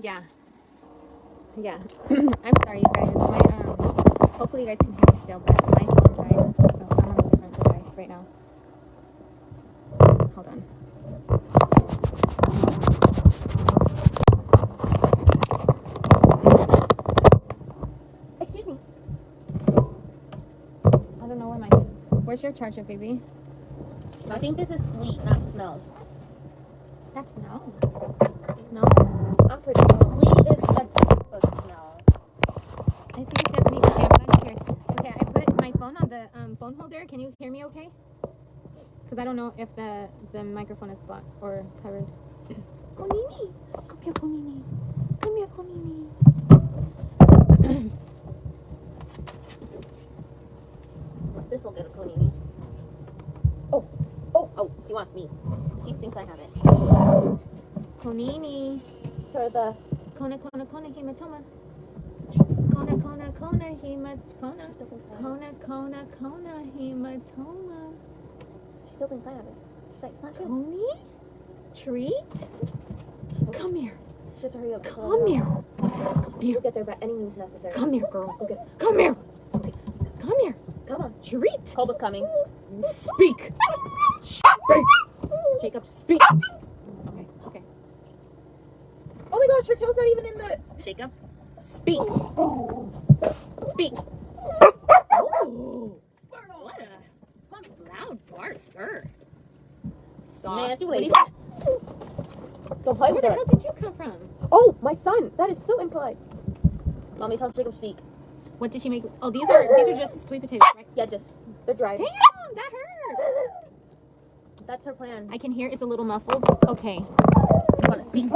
Yeah. Yeah. I'm sorry, you guys. My hopefully you guys can hear me still, but my phone died, so I'm on a different device right now. Hold on. Excuse me. I don't know where my. Where's your charger, baby? I think this is sweet, not smell. That's snow. No. I'm pretty sure sweet is a type of smell. I see you, Stephanie. Okay, I'm glad you're here. Okay, I put my phone on the phone holder. Can you hear me okay? Because I don't know if the microphone is blocked or covered. Konini! Come here, Konini. Come here, Konini. This will get a konini. Oh, she wants me. She thinks I have it. Konini. For the Kona hematoma. Kona hematoma. Kona hematoma. She still thinks I have it. She's like, it's not good. Coney? Treat? Come here. She has to hurry up. Come here. Come here. We'll get there by any means necessary. Come here, girl. Okay. Come here. Come here. Come on. Treat. Koba's coming. Speak. Speak. Jacob, speak. Okay. Oh my gosh, her tail's not even in the... Jacob, speak. Speak. Oh, what a loud bark, sir. Soft. Man, What do you don't play Where with the her. hell did you come from? Oh, my son. That is so impolite. Mommy, tell Jacob speak. What did she make? Oh, these are just sweet potatoes, right? Yeah, just. They're dry. Damn, that hurts. That's her plan. I can hear it's a little muffled. Okay. You want to speak?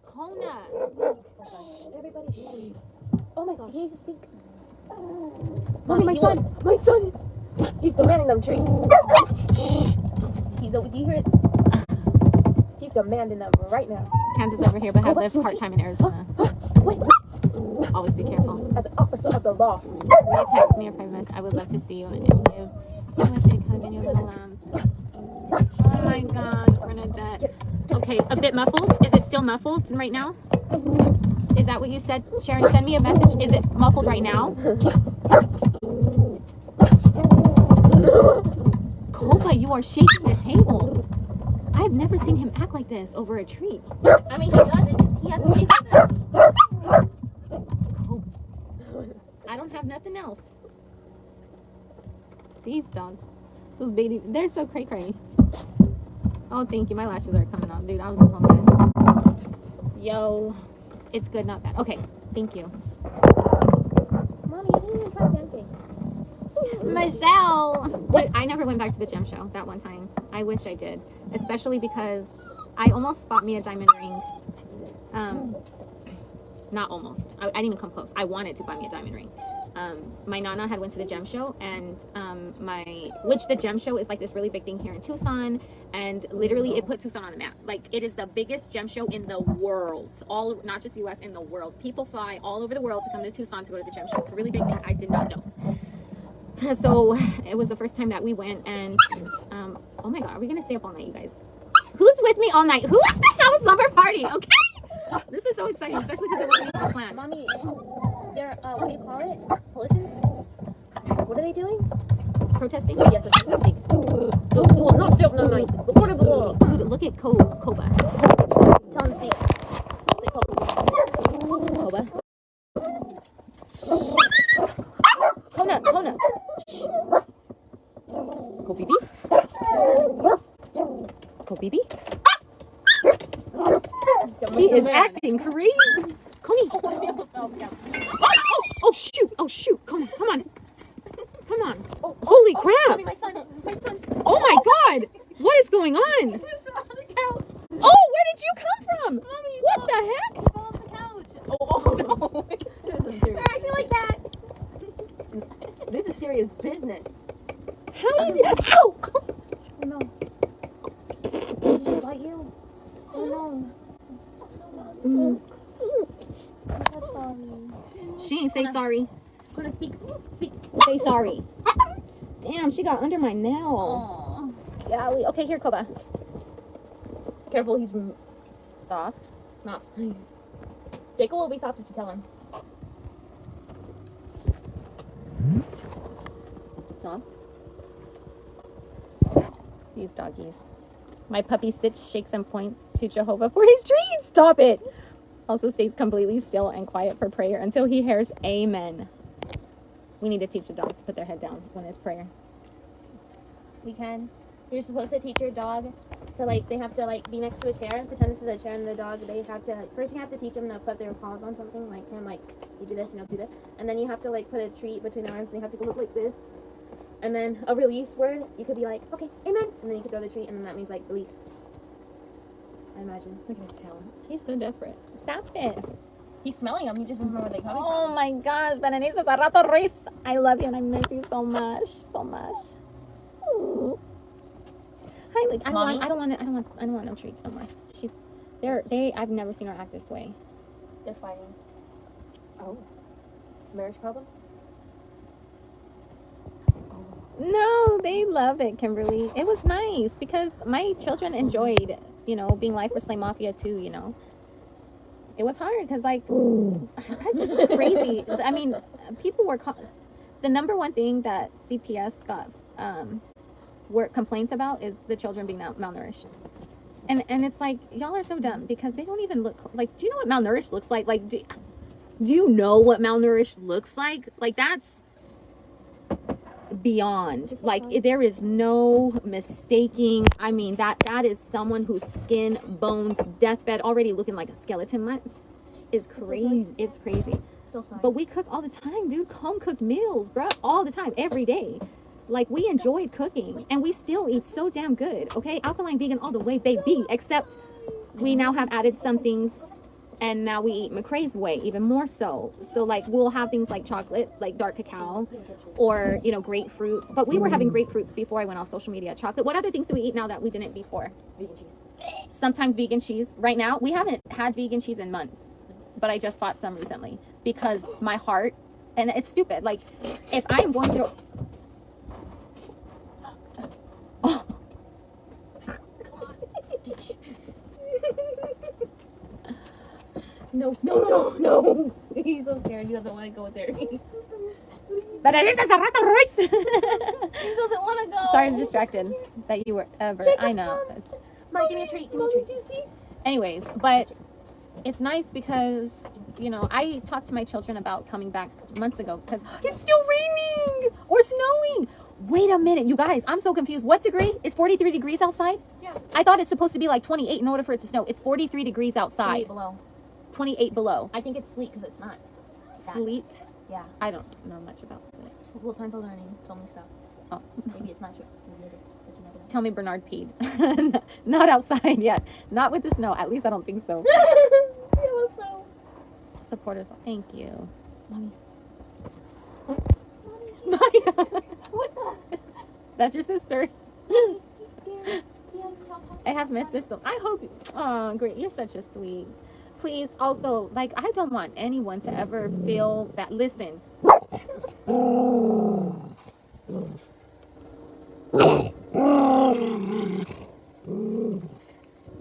Kona. Everybody should. Oh my gosh. He needs to speak. Mommy, my son. My son. He's demanding them treats. Do you hear it? He's demanding them right now. Kansas over here, but I live part-time in Arizona. Wait. Always be careful. As an officer of the law. Will you text me or private message? I would love to see you and give you a big hug and your little lambs. Oh my gosh, Bernadette. Okay, a bit muffled. Is it still muffled right now? Is that what you said? Sharon, send me a message. Is it muffled right now? Koba, you are shaking the table. I have never seen him act like this over a treat. I mean, he does. It's just he has to take them. Koba. I don't have nothing else. These dogs. Those baby, they're so cray-cray. Oh, thank you. My lashes are coming off, dude. I was a whole mess. Yo, it's good, not bad. Okay, thank you. Mommy, you didn't even try dancing. Michelle! Dude, I never went back to the gem show that one time. I wish I did. Especially because I almost bought me a diamond ring. Not almost. I didn't even come close. I wanted to buy me a diamond ring. My nana had went to the gem show, and which the gem show is like this really big thing here in Tucson, and literally it put Tucson on the map. Like, it is the biggest gem show in the world, not just US, in the world. People fly all over the world to come to Tucson to go to the gem show. It's a really big thing. I did not know. So it was the first time that we went, and oh my god, are we gonna stay up all night, you guys? Who's with me all night? Who wants to have a slumber party? Okay, this is so exciting, especially because it wasn't even planned. Mommy, they're, what do you call it? Coalitions? What are they doing? Protesting? Yes, they're protesting. No, you will not stay up all night. According to the law. Dude, look at Koba. Tell him to speak. Say Koba. Koba. Kona. Shh. Kobibi. He is acting crazy. Coney. Oh shoot. Kona, come on. Holy crap. Mommy, my son. Oh my god. What is going on? He was on the couch. Oh, where did you come from? Mommy, What the heck? he fell off the couch. Oh no. They're acting like that. This is serious business. How did you? Oh! Oh no. Did she bite you? Oh no. I'm so sorry. She ain't say sorry. Gonna speak. Say sorry. Damn, she got under my nail. Aww. Golly. Okay, here, Koba. Careful, he's soft. Not. Jacob will be soft if you tell him. Soft. These doggies. My puppy Stitch shakes and points to Jehovah for his treats. Stop it. Also stays completely still and quiet for prayer until he hears amen. We need to teach the dogs to put their head down when it's prayer. We can. You're supposed to teach your dog to like, they have to like be next to a chair, pretend this is a chair, and the dog, they have to, first you have to teach them to put their paws on something, like him, like, you do this, you don't do this, and then you have to like put a treat between their arms, and they have to go up like this, and then a release word, you could be like, okay, amen, and then you could throw the treat, and then that means like release. I imagine. Look at his tail. He's so desperate. Stop it. He's smelling them, he just doesn't know where they're coming Oh from. my gosh, Berenice Zarrato Ruiz. I love you and I miss you so much. So much. Ooh. Hi, like I Mommy? don't want no treats no more. I've never seen her act this way. They're fighting. Oh. Marriage problems? No, they love it, Kimberly. It was nice because my children enjoyed, being Life for Slay Mafia too, It was hard because, like, it's just crazy. I mean, people were... the number one thing that CPS got complaints about is the children being malnourished. And it's like, y'all are so dumb because they don't even look... Like, do you know what malnourished looks like? Like, do you know what malnourished looks like? Like, that's beyond. Like, there is no mistaking. I mean, that is someone whose skin, bones, deathbed, already looking like a skeleton much is crazy. It's crazy. But we cook all the time, dude. Home cooked meals, bro, all the time, every day. Like, we enjoyed cooking and we still eat so damn good. Okay, alkaline vegan all the way, baby. Except we now have added some things. And now we eat McCrae's way, even more so. So, like, we'll have things like chocolate, like dark cacao, or, grapefruits. But we were having grapefruits before I went off social media. Chocolate. What other things do we eat now that we didn't before? Vegan cheese. Sometimes vegan cheese. Right now, we haven't had vegan cheese in months. But I just bought some recently. Because my heart, and it's stupid. Like, if I am going through... Oh. No. He's so scared. He doesn't want to go there. But it is a rato Ruiz. He doesn't want to go. Sorry, I was distracted that you were ever. Jacob, I know. Mom. Mike, give me a treat. Give me a treat. Do you see? Anyways, but it's nice because, I talked to my children about coming back months ago because it's still raining or snowing. Wait a minute, you guys. I'm so confused. What degree? It's 43 degrees outside? Yeah. I thought it's supposed to be like 28 in order for it to snow. It's 43 degrees outside. 28 below. 28 below. I think it's sleet because it's not. Sleet? Yeah. I don't know much about sleet. Well, time to learning. Tell me stuff. Oh. Maybe it's not true. Maybe it is. But you never know. Tell me Bernard peed. Not outside yet. Not with the snow. At least I don't think so. Yellow snow. Supporters. Thank you. Mommy. Maya. What the? That's your sister. He's scared. I have missed this. So I hope. Oh, great. You're such a sweet. Please, also, like, I don't want anyone to ever feel that. Listen.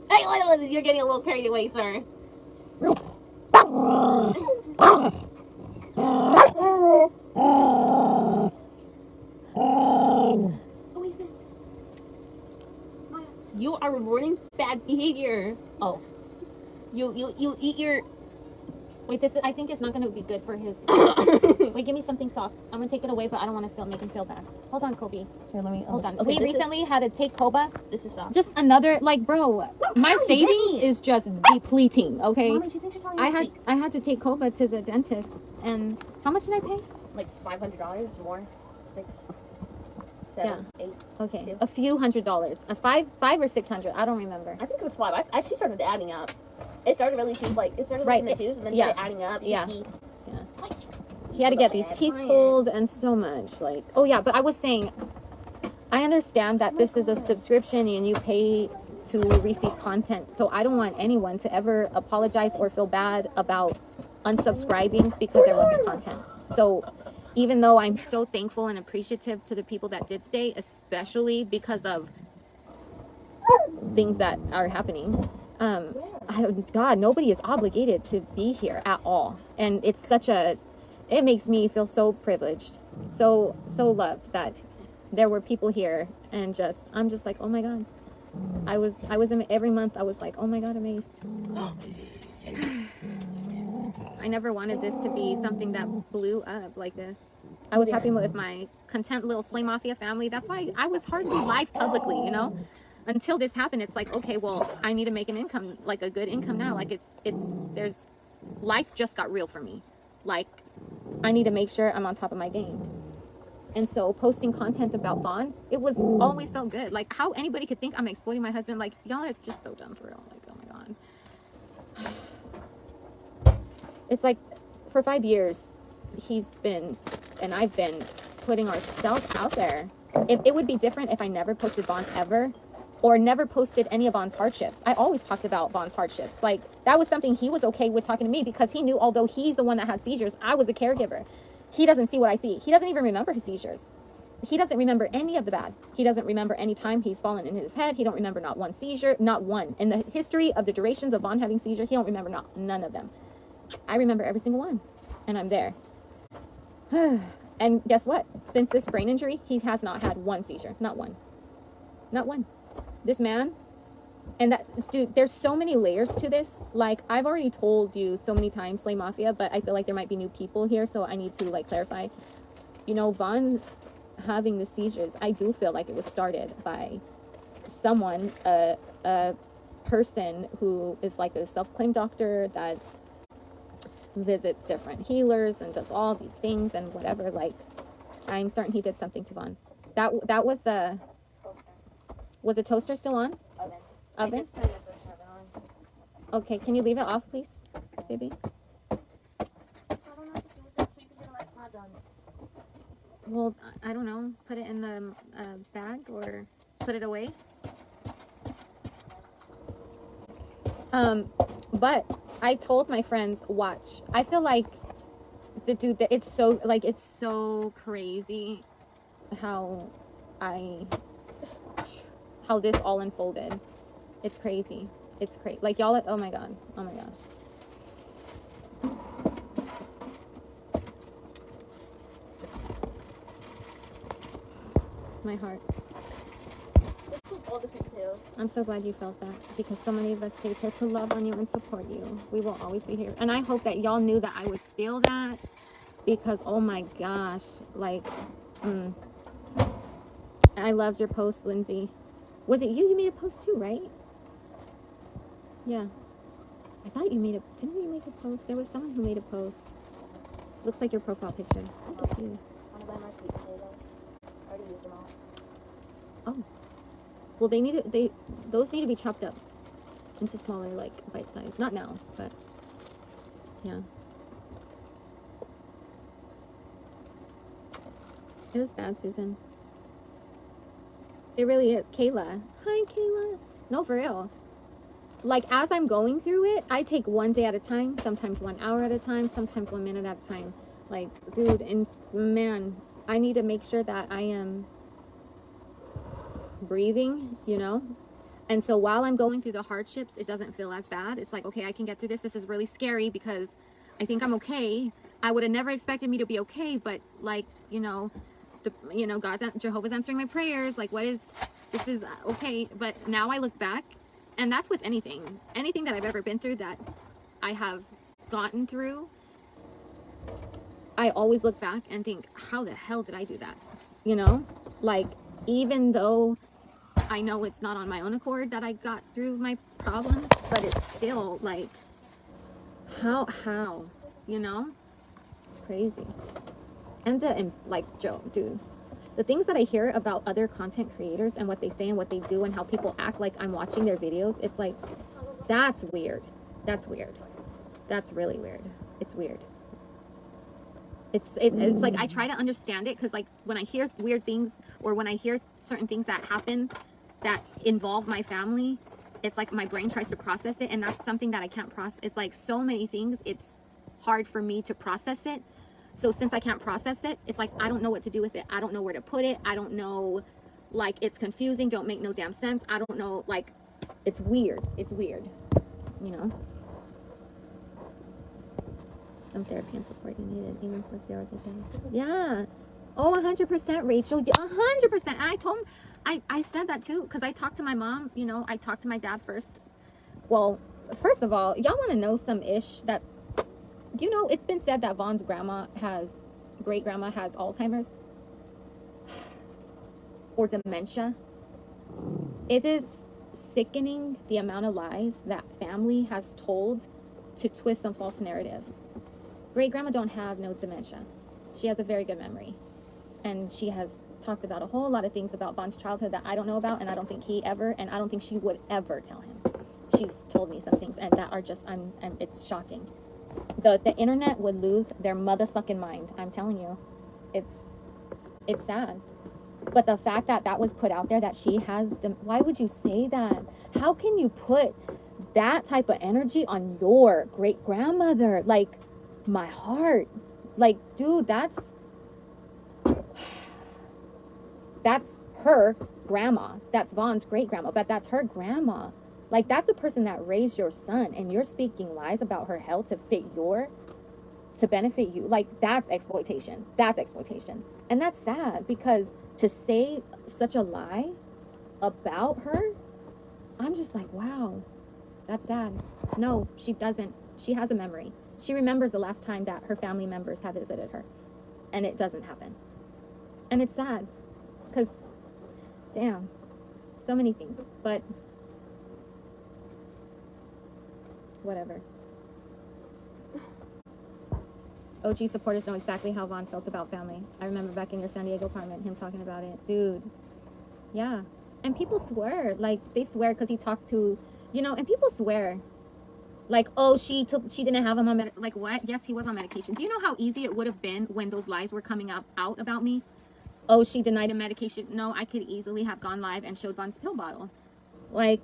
Hey, you're getting a little carried away, sir. Oasis. Maya. You are rewarding bad behavior. Oh. You eat your... Wait, I think it's not going to be good for his... Wait, give me something soft. I'm going to take it away, but I don't want to make him feel bad. Hold on, Kobe. Here, let me... Hold on. Okay, We recently had to take Koba. This is soft. Just another, like, bro, my savings is just depleting, okay? Mommy, she thinks you're telling me to I had to take Koba to the dentist, and how much did I pay? like $500 more. 6, Yeah. 7, 8. Okay, Two. a few $100s. A five or 600. I don't remember. I think it was 5. I actually started adding up. It started really cheap, like it started Right, in the twos, and then yeah. started adding up. You Yeah. see, He had to get these teeth pulled and so much. Like, oh yeah, but I was saying, I understand that this is a subscription and you pay to receive content. So I don't want anyone to ever apologize or feel bad about unsubscribing because there wasn't content. So even though I'm so thankful and appreciative to the people that did stay, especially because of things that are happening, God, nobody is obligated to be here at all. And it's it makes me feel so privileged, so loved that there were people here, and I'm just like, oh my God. Every month I was like, oh my God, amazed. I never wanted this to be something that blew up like this. I was happy with my content little Slay Mafia family. That's why I was hardly live publicly, you know? Until this happened, it's like, okay, well, I need to make an income, like a good income now. Like life just got real for me. Like, I need to make sure I'm on top of my game. And so posting content about Vaughn, it was always felt good. Like, how anybody could think I'm exploiting my husband, like, y'all are just so dumb for real. Like, oh my God. It's like, for 5 years, I've been putting ourselves out there. It would be different if I never posted Vaughn ever, or never posted any of Vaughn's hardships. I always talked about Vaughn's hardships. Like, that was something he was okay with talking to me, because he knew, although he's the one that had seizures, I was a caregiver. He doesn't see what I see. He doesn't even remember his seizures. He doesn't remember any of the bad. He doesn't remember any time he's fallen in his head. He don't remember not one seizure, not one. In the history of the durations of Vaughn having seizure, he don't remember none of them. I remember every single one, and I'm there. And guess what? Since this brain injury, he has not had one seizure. Not one. Not one. This man, and dude, there's so many layers to this. Like, I've already told you so many times, Slay Mafia, but I feel like there might be new people here, so I need to, like, clarify. You know, Vaughn having the seizures, I do feel like it was started by someone, a person who is like a self-claimed doctor that visits different healers and does all these things and whatever. Like, I'm certain he did something to Vaughn. That was the... Was the toaster still on? Oven? Okay, can you leave it off, please, baby? Well, I don't know. Put it in the bag or put it away. But I told my friends, watch. I feel like it's so crazy how this all unfolded. It's crazy. It's crazy. Like, y'all, oh my God. Oh my gosh. My heart. This was all the details. I'm so glad you felt that, because so many of us stayed here to love on you and support you. We will always be here. And I hope that y'all knew that I would feel that, because, oh my gosh, like, I loved your post, Lindsay. Was it you? You made a post too, right? Yeah. I thought didn't you make a post? There was someone who made a post. Looks like your profile picture. I think it's you. I want to buy my sweet potatoes. I already used them all. Oh. Well, those need to be chopped up into smaller, like, bite size. Not now, but yeah. It was bad, Susan. It really is. Kayla. Hi, Kayla. No, for real. Like, as I'm going through it, I take one day at a time, sometimes 1 hour at a time, sometimes 1 minute at a time. Like, dude, and man, I need to make sure that I am breathing, you know? And so while I'm going through the hardships, it doesn't feel as bad. It's like, okay, I can get through this. This is really scary because I think I'm okay. I would have never expected me to be okay, but, like, you know, Jehovah's answering my prayers. Like, this is okay. But now I look back, and that's with anything that I've ever been through, that I have gotten through. I always look back and think, how the hell did I do that? You know, like, even though I know it's not on my own accord that I got through my problems, but it's still like, how, you know, it's crazy. And Joe, dude, the things that I hear about other content creators and what they say and what they do and how people act like I'm watching their videos, it's like, that's weird. That's weird. That's really weird. It's weird. It's like, I try to understand it, because, like, when I hear weird things, or when I hear certain things that happen that involve my family, it's like my brain tries to process it, and that's something that I can't process. It's like so many things, it's hard for me to process it. So since I can't process it, it's like I don't know what to do with it. I don't know where to put it. I don't know, like, it's confusing, don't make no damn sense. I don't know, like, it's weird. It's weird. you know, some therapy and support you needed, even for a few hours a day. Yeah. Oh, 100%, Rachel. 100%. And I told him, I said that too, because I talked to my mom, you know, I talked to my dad first. Well, first of all, y'all want to know some ish that, you know, it's been said that Vaughn's great grandma has Alzheimer's or dementia. It is sickening the amount of lies that family has told to twist some false narrative. Great grandma don't have no dementia. She has a very good memory. And she has talked about a whole lot of things about Vaughn's childhood that I don't know about, and I don't think he ever, and I don't think she would ever tell him. She's told me some things, and that are just, it's shocking. The internet would lose their mother-sucking mind. I'm telling you, it's sad. But the fact that that was put out there, that she has, why would you say that? How can you put that type of energy on your great grandmother? Like, my heart, like, dude, that's her grandma. That's Vaughn's great grandma, but that's her grandma. Like, that's the person that raised your son, and you're speaking lies about her health to benefit you. Like, that's exploitation. That's exploitation. And that's sad, because to say such a lie about her, I'm just like, wow, that's sad. No, she doesn't. She has a memory. She remembers the last time that her family members have visited her, and it doesn't happen. And it's sad, because, damn, so many things, but whatever. OG supporters know exactly how Vaughn felt about family. I remember back in your San Diego apartment, him talking about it. Dude, yeah. And people swear, like, they swear because he talked to, you know, and people swear, like, oh, she didn't have him on like, what? Yes, he was on medication. Do you know how easy it would have been when those lies were coming out about me? Oh, she denied him medication. No, I could easily have gone live and showed Vaughn's pill bottle. Like,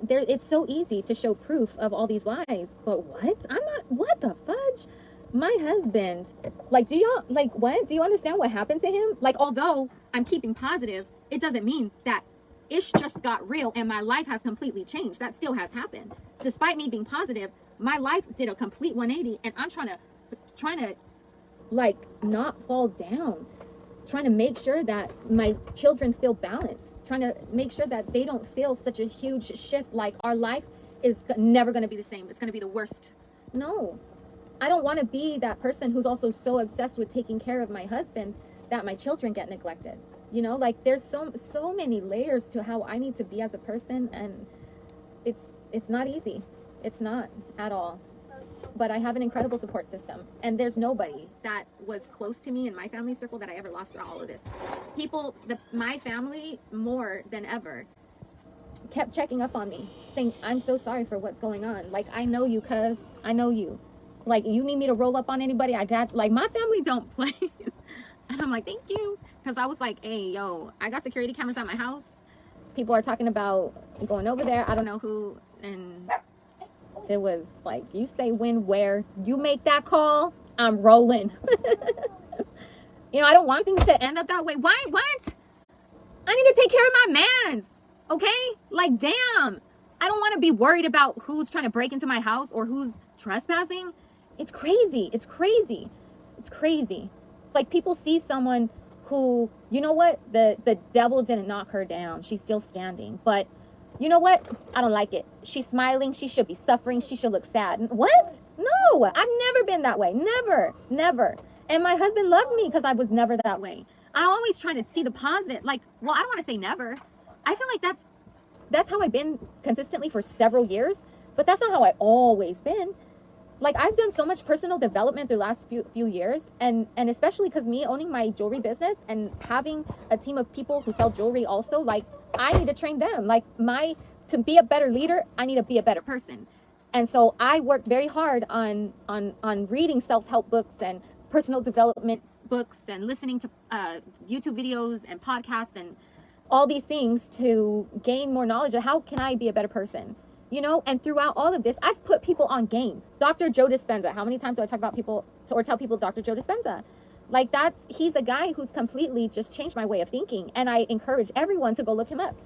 it's so easy to show proof of all these lies. But what? What the fudge? My husband, like, do y'all, like, what? Do you understand what happened to him? Like, although I'm keeping positive, it doesn't mean that ish just got real and my life has completely changed. That still has happened. Despite me being positive, my life did a complete 180, and I'm trying to like, not fall down, trying to make sure that my children feel balanced, trying to make sure that they don't feel such a huge shift, like our life is never going to be the same. It's going to be the worst. No, I don't want to be that person who's also so obsessed with taking care of my husband that my children get neglected. You know, like, there's so many layers to how I need to be as a person, and it's not easy. It's not at all. But I have an incredible support system, and there's nobody that was close to me in my family circle that I ever lost through all of this. My family, more than ever, kept checking up on me, saying, I'm so sorry for what's going on. Like, I know you, cuz I know you. Like, you need me to roll up on anybody, I got, like, my family don't play. And I'm like, thank you. Because I was like, hey, yo, I got security cameras at my house. People are talking about going over there. I don't know who. And it was like, you say when, where, you make that call, I'm rolling. You know, I don't want things to end up that way. Why? What? I need to take care of my mans. Okay? Like, damn. I don't want to be worried about who's trying to break into my house or who's trespassing. It's crazy. It's crazy. It's crazy. It's like people see someone who, you know what? The devil didn't knock her down. She's still standing. But you know what? I don't like it. She's smiling. She should be suffering. She should look sad. What? No, I've never been that way. Never, never. And my husband loved me because I was never that way. I always try to see the positive. Like, well, I don't want to say never. I feel like that's how I've been consistently for several years. But that's not how I always been. Like, I've done so much personal development through the last few years, and especially because me owning my jewelry business and having a team of people who sell jewelry also, like, I need to train them. Like, to be a better leader, I need to be a better person. And so I worked very hard on reading self-help books and personal development books and listening to YouTube videos and podcasts and all these things to gain more knowledge of how can I be a better person. You know, and throughout all of this, I've put people on game. Dr. Joe Dispenza. How many times do I talk about people or tell people Dr. Joe Dispenza? Like, he's a guy who's completely just changed my way of thinking. And I encourage everyone to go look him up.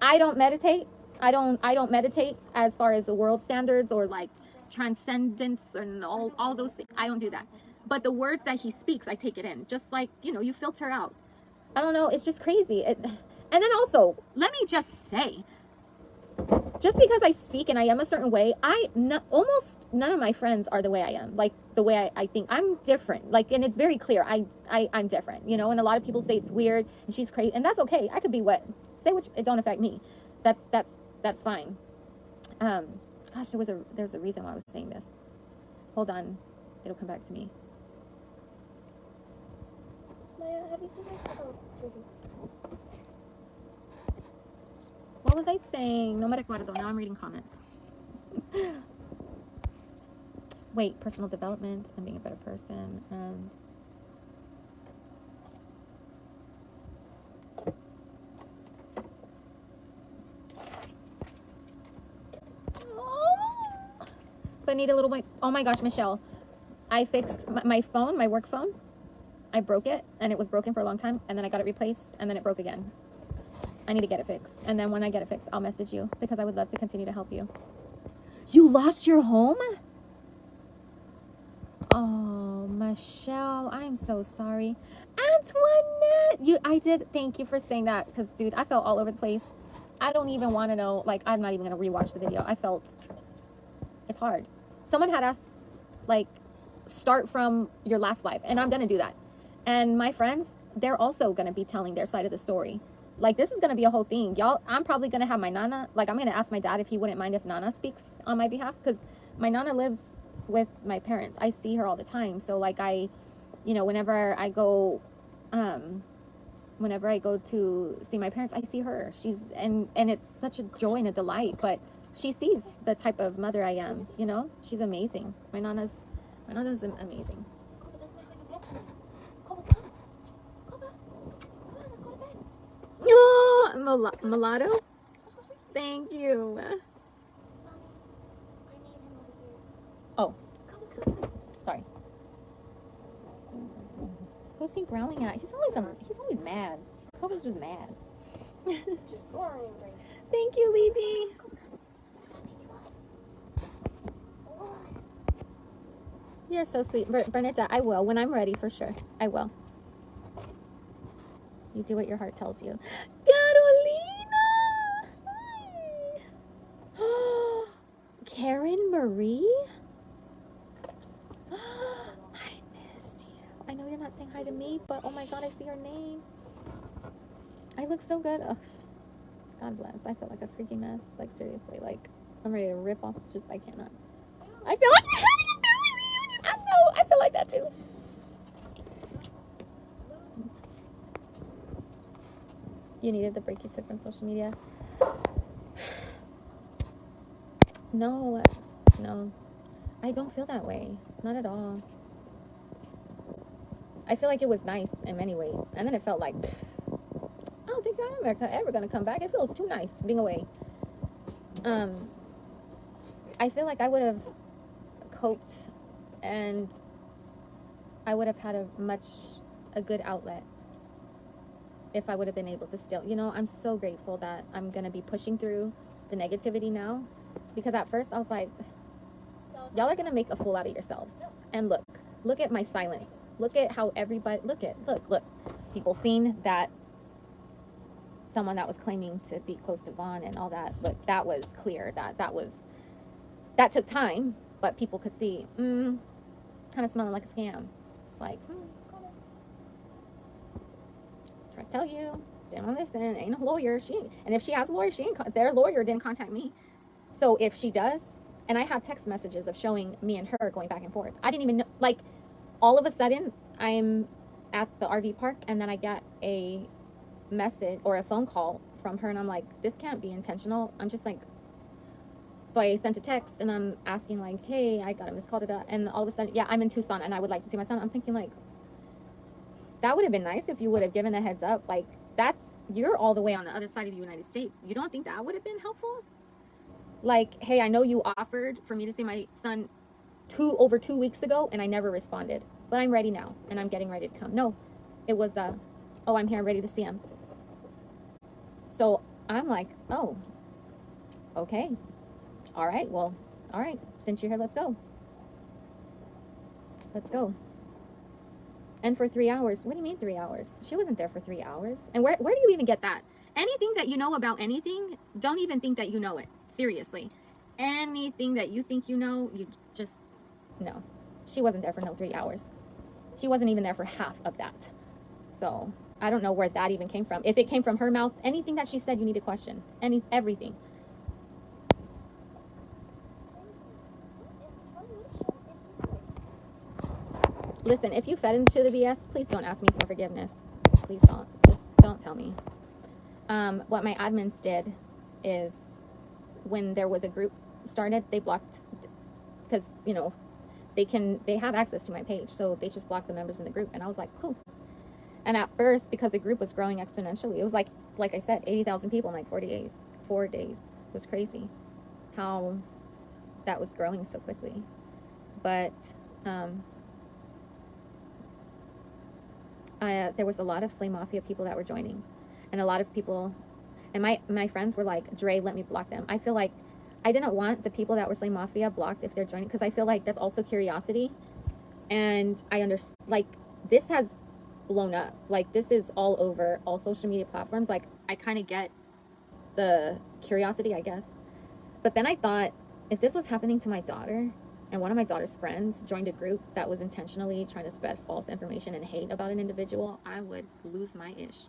I don't meditate. I don't meditate as far as the world standards or like transcendence and all those things. I don't do that. But the words that he speaks, I take it in. Just like, you know, you filter out. I don't know, it's just crazy. And then also, let me just say, just because I speak and I am a certain way, almost none of my friends are the way I am. Like the way I think. I'm different. Like, and it's very clear. I'm different, you know, and a lot of people say it's weird and she's crazy, and that's okay. I could be say which it don't affect me. That's fine. Gosh, there's a reason why I was saying this. Hold on. It'll come back to me. Maya, have you seen my What was I saying? No me recuerdo. Now I'm reading comments. Wait, personal development and being a better person and but need a little bit. Oh my gosh, Michelle, I fixed my phone, my work phone. I broke it and it was broken for a long time, and then I got it replaced and then it broke again. I need to get it fixed, and then when I get it fixed, I'll message you because I would love to continue to help you. You lost your home? Oh, Michelle, I am so sorry. Antoinette, thank you for saying that, because dude, I felt all over the place. I don't even want to know, like, I'm not even going to rewatch the video. It's hard. Someone had asked, like, start from your last life, and I'm going to do that. And my friends, they're also going to be telling their side of the story. Like, this is going to be a whole thing. Y'all, I'm probably going to have my Nana, like, I'm going to ask my dad if he wouldn't mind if Nana speaks on my behalf, because my Nana lives with my parents. I see her all the time. So, like, whenever I go to see my parents, I see her. And it's such a joy and a delight, but she sees the type of mother I am, you know? She's amazing. My Nana's amazing. Oh, mulatto? Thank you. Oh, sorry. Who's he growling at? He's always mad. Kobe's just mad. Thank you, Libby. You're so sweet, Bernetta. I will when I'm ready, for sure. I will. You do what your heart tells you. Carolina! Hi. Karen Marie? I missed you. I know you're not saying hi to me, but oh my god, I see your name. I look so good. Ugh. God bless. I feel like a freaking mess. Like, seriously. Like, I'm ready to rip off. I cannot. I feel like I'm having a family reunion. I know. I feel like that too. You needed the break you took from social media? No, I don't feel that way. Not at all. I feel like it was nice in many ways. And then it felt like, I don't think America ever going to come back. It feels too nice being away. I feel like I would have coped and I would have had a good outlet if I would have been able to still, you know, I'm so grateful that I'm going to be pushing through the negativity now, because at first I was like, y'all are going to make a fool out of yourselves. And look at my silence. Look at how everybody, look, people seen that someone that was claiming to be close to Vaughn and all that, look, that was clear, that took time, but people could see, it's kind of smelling like a scam. It's like, try to tell you, didn't listen, ain't a lawyer. And if she has a lawyer, their lawyer didn't contact me. So if she does, and I have text messages of showing me and her going back and forth. I didn't even know, like, all of a sudden, I'm at the RV park, and then I get a message or a phone call from her, and I'm like, this can't be intentional. I'm just like, so I sent a text, and I'm asking, like, hey, I got a missed call, and all of a sudden, yeah, I'm in Tucson, and I would like to see my son. I'm thinking, like, that would have been nice if you would have given a heads up. Like, you're all the way on the other side of the United States. You don't think that would have been helpful? Like, hey, I know you offered for me to see my son over 2 weeks ago, and I never responded, but I'm ready now, and I'm getting ready to come. No, it was, oh, I'm here, I'm ready to see him. So I'm like, oh, okay, all right, well, all right, since you're here, let's go. Let's go. And for 3 hours, what do you mean 3 hours? She wasn't there for 3 hours. And where do you even get that? Anything that you know about anything, don't even think that you know it. Seriously. Anything that you think you know, you just, no. She wasn't there for no 3 hours. She wasn't even there for half of that. So I don't know where that even came from. If it came from her mouth, anything that she said, you need to question. Everything. Listen, if you fed into the BS, please don't ask me for forgiveness. Please don't. Just don't tell me. What my admins did is when there was a group started, they blocked, because, you know, they have access to my page. So they just blocked the members in the group. And I was like, cool. And at first, because the group was growing exponentially, it was like I said, 80,000 people in like 4 days. 4 days. It was crazy how that was growing so quickly. But there was a lot of Slay Mafia people that were joining, and a lot of people, and my friends were like, Dre, let me block them. I feel like I didn't want the people that were Slay Mafia blocked if they're joining, because I feel like that's also curiosity. And I understand, like, this has blown up. Like, this is all over all social media platforms. Like, I kind of get the curiosity, I guess. But then I thought, if this was happening to my daughter, and one of my daughter's friends joined a group that was intentionally trying to spread false information and hate about an individual, I would lose my ish.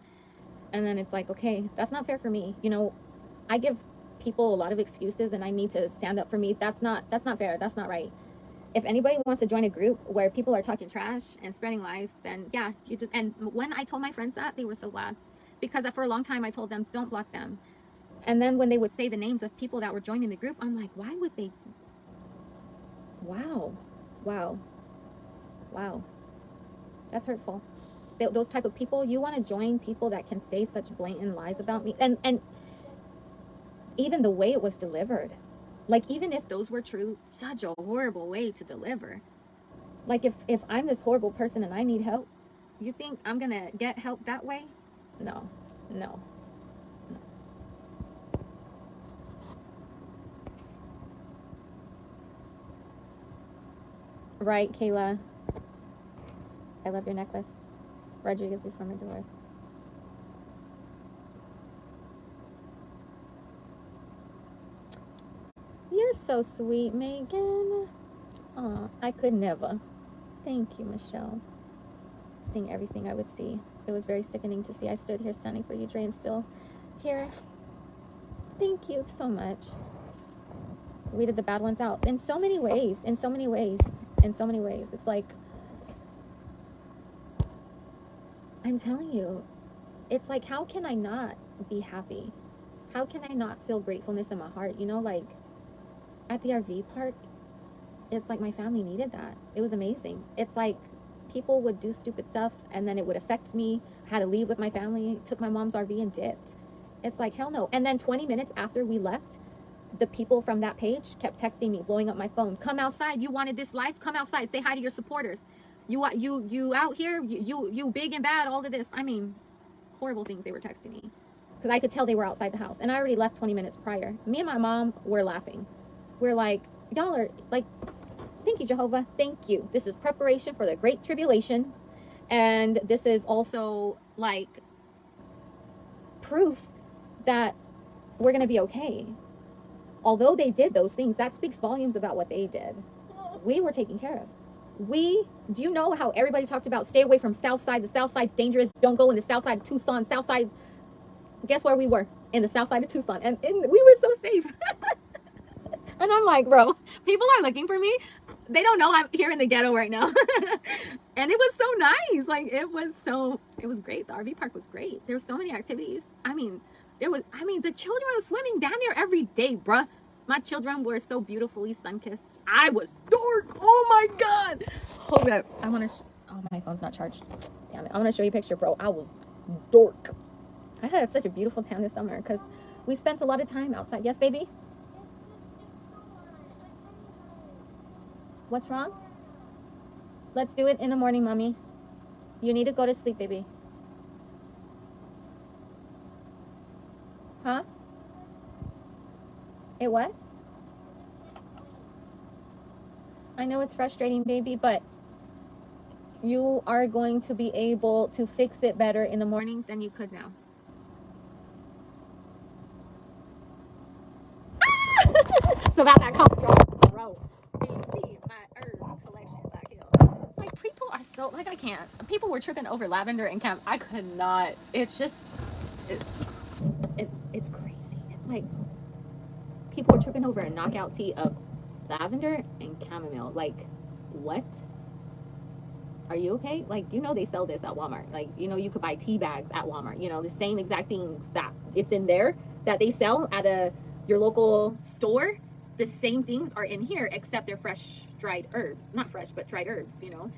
And then it's like, okay, that's not fair for me. You know, I give people a lot of excuses, and I need to stand up for me. That's not fair. That's not right. If anybody wants to join a group where people are talking trash and spreading lies, then yeah, you just. And when I told my friends that, they were so glad, because for a long time I told them, don't block them. And then when they would say the names of people that were joining the group, I'm like, why would they? Wow. That's hurtful. Those type of people, you want to join people that can say such blatant lies about me, and even the way it was delivered, like, even if those were true, such a horrible way to deliver. Like, if I'm this horrible person and I need help, you think I'm gonna get help that way? No. Right, Kayla. I love your necklace. Rodriguez before my divorce. You're so sweet, Megan. Oh, I could never. Thank you, Michelle. Seeing everything I would see. It was very sickening to see. I stood here standing for you, Dre, and still here. Thank you so much. Weeded the bad ones out in so many ways. It's like, I'm telling you, it's like, how can I not be happy? How can I not feel gratefulness in my heart? You know, like, at the RV park, it's like my family needed that. It was amazing. It's like people would do stupid stuff, and then it would affect me. I had to leave with my family, took my mom's RV and dipped. It's like, hell no. And then 20 minutes after we left, the people from that page kept texting me, blowing up my phone. Come outside. You wanted this life? Come outside. Say hi to your supporters. You out here? You big and bad, all of this. I mean, horrible things they were texting me. Because I could tell they were outside the house. And I already left 20 minutes prior. Me and my mom were laughing. We're like, y'all are like, thank you, Jehovah. Thank you. This is preparation for the great tribulation. And this is also like proof that we're going to be okay. Although they did those things, that speaks volumes about what they did. We were taken care of. Do you know how everybody talked about stay away from South Side? The South Side's dangerous. Don't go in the South Side of Tucson. South Side's, guess where we were? In the South Side of Tucson. And we were so safe. And I'm like, bro, people are looking for me. They don't know I'm here in the ghetto right now. And it was so nice. Like, it was great. The RV park was great. There were so many activities. I mean, the children were swimming down there every day, bruh. My children were so beautifully sun-kissed. I was dork. Oh my God. Hold up. I want to, oh, my phone's not charged. Damn it. I want to show you a picture, bro. I was dork. I had such a beautiful tan this summer because we spent a lot of time outside. Yes, baby? What's wrong? Let's do it in the morning, mommy. You need to go to sleep, baby. Huh? what? I know it's frustrating, baby, but you are going to be able to fix it better in the morning than you could now. So about that college, bro. Do you see my herb collection back here? It's like people are so like I can't. People were tripping over lavender and camp. I could not. It's just, it's crazy. It's like people were tripping over a knockout tea of lavender and chamomile. Like, what? Are you okay? Like, you know, they sell this at Walmart. Like, you know, you could buy tea bags at Walmart. You know, the same exact things that it's in there that they sell at your local store. The same things are in here, except they're fresh dried herbs. Not fresh, but dried herbs, you know.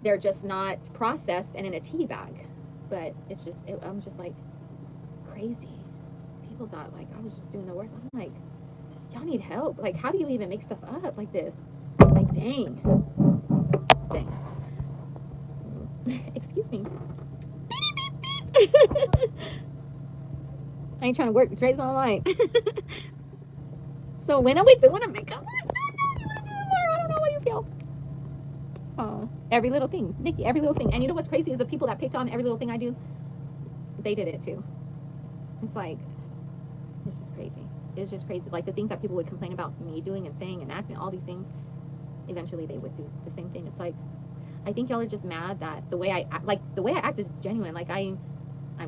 They're just not processed and in a tea bag. But it's just, I'm just like, crazy. People thought, like, I was just doing the worst. I'm like, y'all need help. Like, how do you even make stuff up like this? Like, dang. Dang. Excuse me. I ain't trying to work. Dre's online. So when are we doing a makeup? I don't know what you feel. Oh, every little thing, Nikki, every little thing. And you know what's crazy is the people that picked on every little thing I do, they did it too. It's like, it's just crazy. It's just crazy. Like the things that people would complain about me doing and saying and acting, all these things, eventually they would do the same thing. It's like, I think y'all are just mad that the way I act is genuine. Like I'm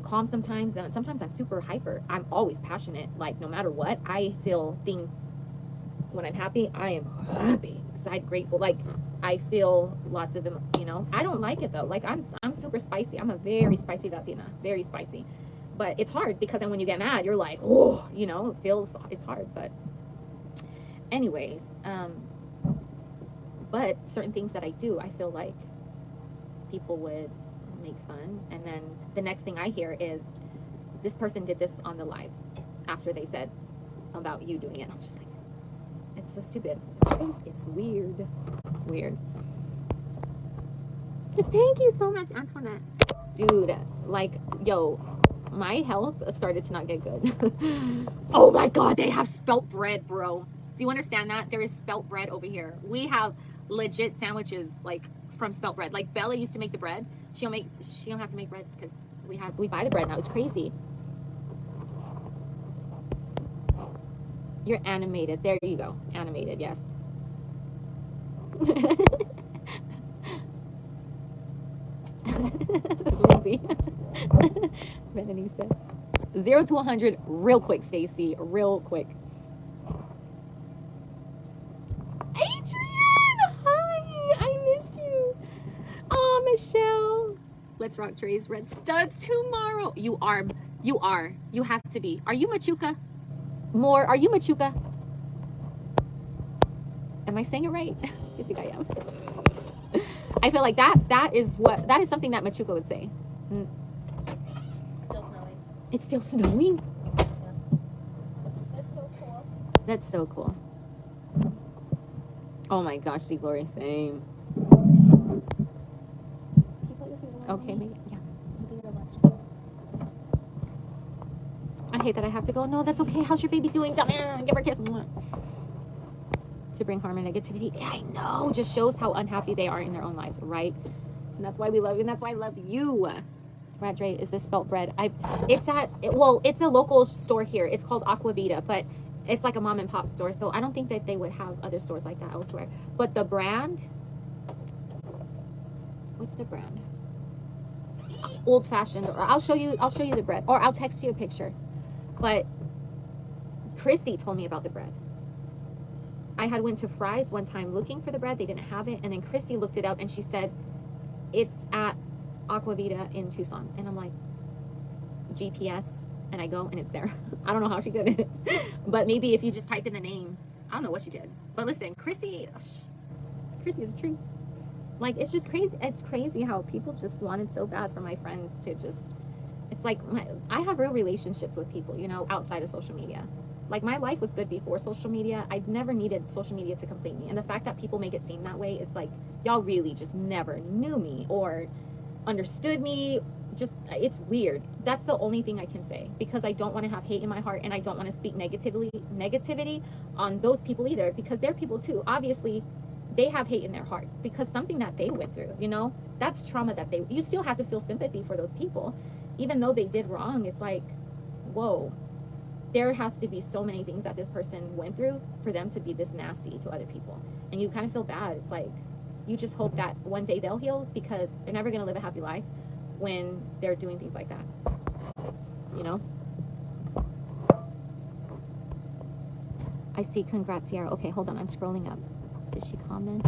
calm sometimes, and sometimes I'm super hyper. I'm always passionate. Like no matter what, I feel things. When I'm happy, I am happy, excited, grateful. Like I feel lots of them. You know, I don't like it though. Like I'm super spicy. I'm a very spicy Latina, very spicy. But it's hard because then when you get mad, you're like, oh, you know, it's hard. But anyways, but certain things that I do, I feel like people would make fun. And then the next thing I hear is this person did this on the live after they said about you doing it. I'm just like, it's so stupid. It's crazy. It's weird. It's weird. Thank you so much, Antoinette. Dude, like, yo, my health started to not get good. Oh my God, they have spelt bread, bro. Do you understand that? There is spelt bread over here. We have legit sandwiches, like, from spelt bread. Like, Bella used to make the bread. She don't have to make bread because we buy the bread now. It's crazy. You're animated. There you go. Animated, yes. Lindsay. Melanie said 0 to 100 real quick, Stacy. Real quick. Adrian! Hi! I missed you. Oh, Michelle. Let's rock Dre's red studs tomorrow. You are. You have to be. Are you Machuca? Are you Machuca? Am I saying it right? I think I am. I feel like that is something that Machuca would say. Still snowing. It's still snowing? Yeah. That's so cool. That's so cool. Oh my gosh, see Glory, same. Okay, maybe, yeah. I hate that I have to go. No, that's okay. How's your baby doing? Come here, give her a kiss. To bring harm and negativity. I know. Just shows how unhappy they are in their own lives, right? And that's why we love you. And that's why I love you. Brad Dre, is this spelt bread? It's a local store here. It's called Aquavita, but it's like a mom and pop store. So I don't think that they would have other stores like that elsewhere. But the brand, what's the brand? Old Fashioned. Or I'll show you the bread, or I'll text you a picture. But Chrissy told me about the bread. I had went to Fry's one time looking for the bread. They didn't have it. And then Chrissy looked it up and she said, it's at Aquavita in Tucson. And I'm like, GPS. And I go and it's there. I don't know how she did it. But maybe if you just type in the name, I don't know what she did. But listen, Chrissy is a treat. Like, it's just crazy. It's crazy how people just wanted so bad for my friends to just, it's like, I have real relationships with people, you know, outside of social media. Like, my life was good before social media. I've never needed social media to complete me. And the fact that people make it seem that way, it's like, y'all really just never knew me or understood me just, it's weird. That's the only thing I can say, because I don't want to have hate in my heart, and I don't want to speak negativity on those people either, because they're people too. Obviously, they have hate in their heart because something that they went through, you know, that's trauma that you still have to feel sympathy for those people, even though they did wrong. It's like, whoa, there has to be so many things that this person went through for them to be this nasty to other people. And you kind of feel bad. It's like, you just hope that one day they'll heal, because they're never going to live a happy life when they're doing things like that, you know? I see, congrats, Sierra. Okay, hold on, I'm scrolling up. Did she comment?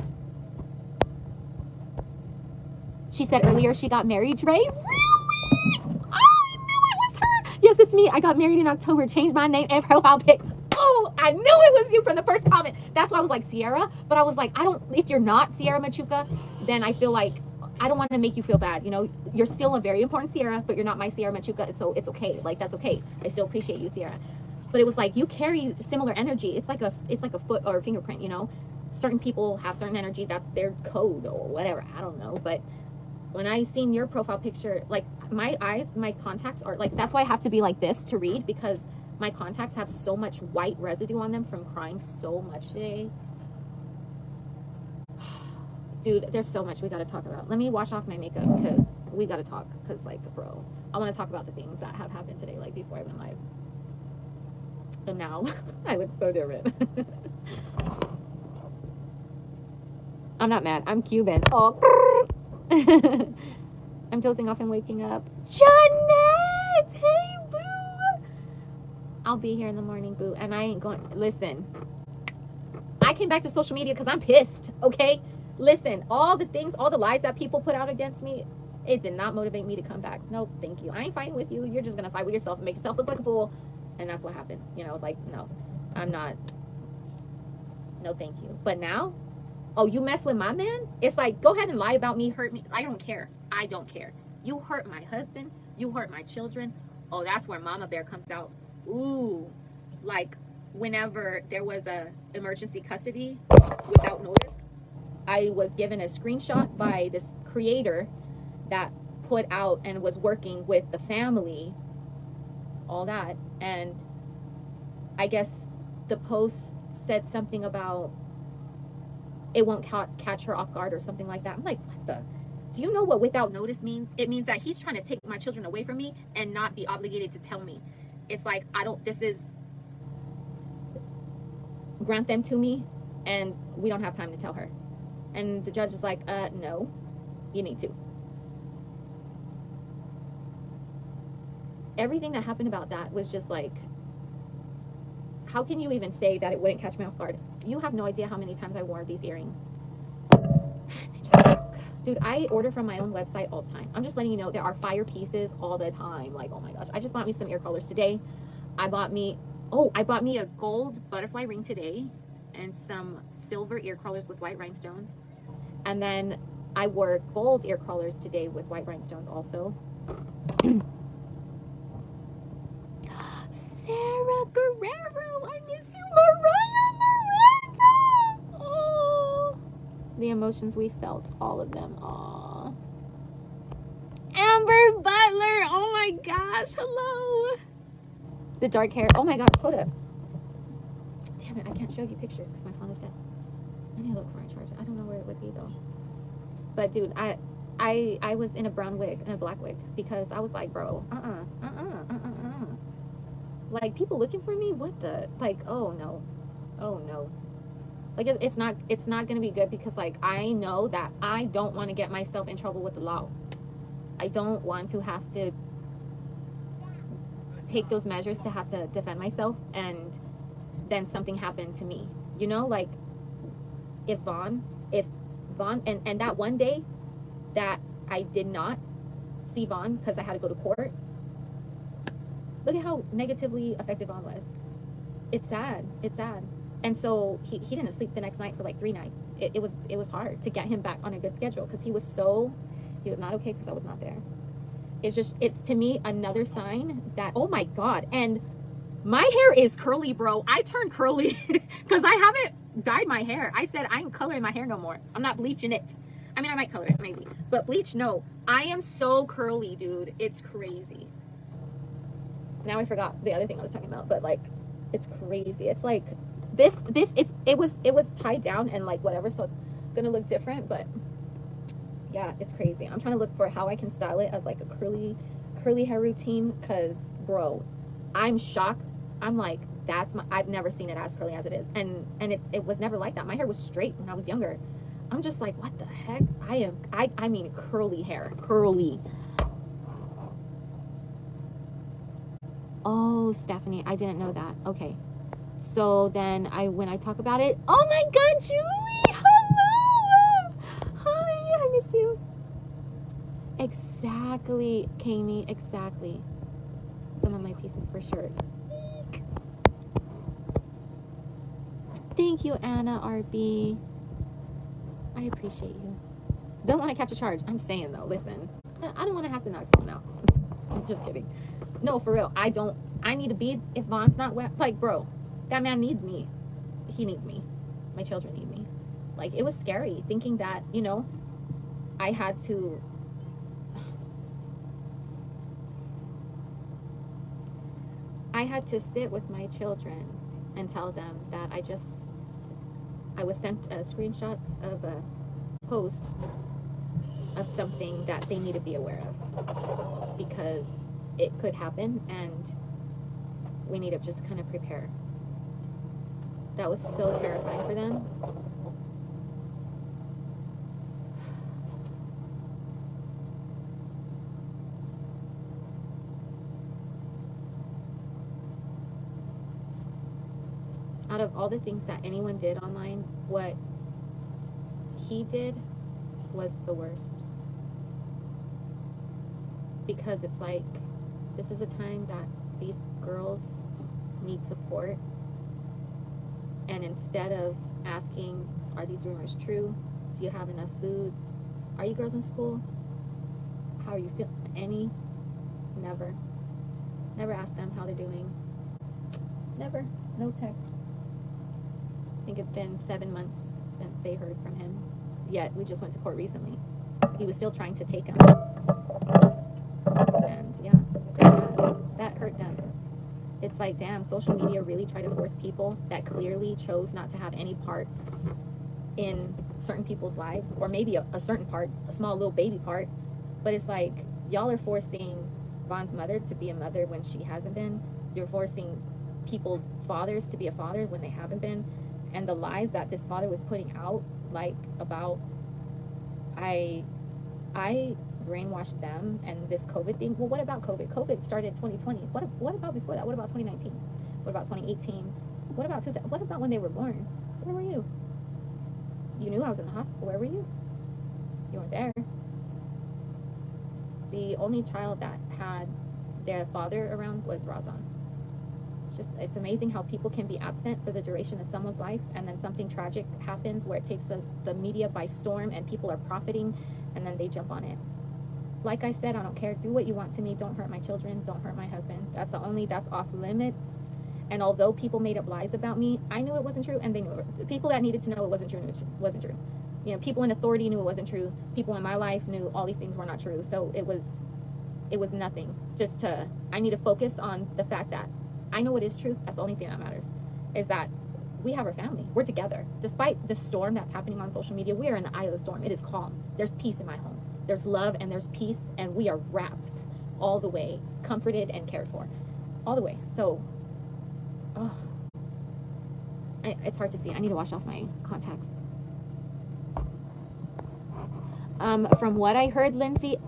She said earlier she got married, Dre. Really? Oh, I knew it was her. Yes, it's me. I got married in October. Changed my name and profile pic. Oh, I knew it was you from the first comment. That's why I was like, Sierra. But I was like, if you're not Sierra Machuca, then I feel like I don't want to make you feel bad. You know, you're still a very important Sierra, but you're not my Sierra Machuca. So it's okay. Like, that's okay. I still appreciate you, Sierra. But it was like, you carry similar energy. It's like a foot or a fingerprint, you know? Certain people have certain energy. That's their code or whatever. I don't know. But when I seen your profile picture, like, my eyes, my contacts are like, that's why I have to be like this to read, because my contacts have so much white residue on them from crying so much today. Dude, there's so much we got to talk about. Let me wash off my makeup, because we got to talk. Because, like, bro, I want to talk about the things that have happened today, like, before I went live. And now, I look so different. I'm not mad. I'm Cuban. Oh. I'm dozing off and waking up. Jeanette! Hey, boo! I'll be here in the morning, boo. And I ain't going... Listen. I came back to social media because I'm pissed, okay? Listen, all the things, all the lies that people put out against me, it did not motivate me to come back. No, thank you. I ain't fighting with you. You're just going to fight with yourself and make yourself look like a fool. And that's what happened. You know, like, no. I'm not... No, thank you. But now... Oh, you mess with my man? It's like, go ahead and lie about me, hurt me. I don't care. I don't care. You hurt my husband. You hurt my children. Oh, that's where Mama Bear comes out. Ooh. Like, whenever there was a emergency custody without notice, I was given a screenshot by this creator that put out and was working with the family, all that. And I guess the post said something about it won't catch her off guard or something like that. I'm like, what the? Do you know what without notice means? It means that he's trying to take my children away from me and not be obligated to tell me. It's like, grant them to me, and we don't have time to tell her. And the judge is like, no, you need to. Everything that happened about that was just like, how can you even say that it wouldn't catch me off guard? You have no idea how many times I wore these earrings. Dude, I order from my own website all the time. I'm just letting you know, there are fire pieces all the time. Like, oh my gosh. I just bought me some ear colors today. I bought me a gold butterfly ring today and some silver ear colors with white rhinestones. And then I wore gold ear colors today with white rhinestones also. Sarah Guerrero, I miss you. Mariah Miranda. Oh, the emotions we felt, all of them. Aw. Amber Butler, oh my gosh, hello. The dark hair, oh my gosh, hold up. Damn it, I can't show you pictures because my phone is dead. I need to look for a charger. I don't know where it would be though. But dude, I was in a brown wig and a black wig because I was like, bro, like, people looking for me? What the? Like, oh no. Oh no. Like, it's not gonna be good because, like, I know that I don't want to get myself in trouble with the law. I don't want to have to take those measures to have to defend myself and then something happened to me. You know, like, if Vaughn, and that one day that I did not see Vaughn because I had to go to court, look at how negatively affected Vaughn was. It's sad. It's sad. And so he didn't sleep the next night for like 3 nights. It was hard to get him back on a good schedule because he was not okay because I was not there. It's to me another sign that, oh my God. And my hair is curly, bro. I turned curly because I haven't dyed my hair. I said I ain't coloring my hair no more. I'm not bleaching it. I mean, I might color it, maybe. But bleach, no. I am so curly, dude. It's crazy. Now I forgot the other thing I was talking about, but like, it's crazy. It's like, it was tied down and like whatever, so it's gonna look different, but yeah, it's crazy. I'm trying to look for how I can style it as like a curly hair routine, because bro, I'm shocked. I'm like, I've never seen it as curly as it is, and it was never like that. My hair was straight when I was younger. I'm just like, what the heck? I mean curly hair, curly. Oh, Stephanie, I didn't know that. Okay, so then when I talk about it, oh my God, Julie, hello, hi, I miss you. Exactly, Kami, exactly. Some of my pieces for sure. Eek. Thank you, Anna RB. I appreciate you. Don't want to catch a charge. I'm saying though, listen, I don't want to have to knock someone out. I'm just kidding. No, for real. I need to be, if Von's not wet, like, bro, that man needs me. He needs me. My children need me. Like, it was scary thinking that, you know, I had to sit with my children and tell them that I was sent a screenshot of a post of something that they need to be aware of, because it could happen and we need to just kind of prepare. That was so terrifying for them. Out of all the things that anyone did online, what he did was the worst. Because it's like, this is a time that these girls need support. And instead of asking, are these rumors true? Do you have enough food? Are you girls in school? How are you feeling? Never. Never ask them how they're doing. Never. No text. I think it's been 7 months since they heard from him. Yet we just went to court recently. He was still trying to take him. And yeah, that hurt them. It's like, damn, social media really tried to force people that clearly chose not to have any part in certain people's lives, or maybe a certain part, a small little baby part. But it's like, y'all are forcing Von's mother to be a mother when she hasn't been. You're forcing people's fathers to be a father when they haven't been. And the lies that this father was putting out, like, about, I brainwashed them and this COVID thing. Well, what about COVID? COVID started in 2020. What about before that? What about 2019? What about 2018? What about when they were born? Where were you? You knew I was in the hospital. Where were you? You weren't there. The only child that had their father around was Razan. It's amazing how people can be absent for the duration of someone's life, and then something tragic happens where it takes the media by storm and people are profiting, and then they jump on it. Like I said, I don't care. Do what you want to me. Don't hurt my children. Don't hurt my husband. That's off limits. And although people made up lies about me, I knew it wasn't true, and they knew it. The people that needed to know it wasn't true, wasn't true. You know, people in authority knew it wasn't true. People in my life knew all these things were not true. So it was nothing. I need to focus on the fact that I know it is truth. That's the only thing that matters, is that we have our family. We're together. Despite the storm that's happening on social media, we are in the eye of the storm. It is calm. There's peace in my home. There's love and there's peace, and we are wrapped all the way, comforted and cared for, all the way. So, it's hard to see. I need to wash off my contacts. From what I heard, Lindsay,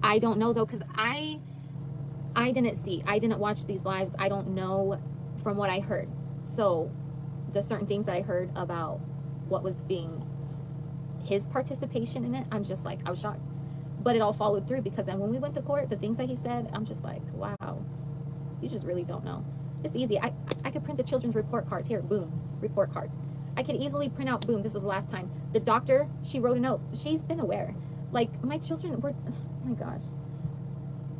I don't know though, because I didn't watch these lives. I don't know from what I heard. So the certain things that I heard about what was being his participation in it, I was shocked. But it all followed through, because then when we went to court, the things that he said, I'm just like, wow, you just really don't know. It's easy. I could print the children's report cards. Here, boom, report cards. I could easily print out, boom, this is the last time. The doctor, she wrote a note. She's been aware. Like, my children were, oh my gosh.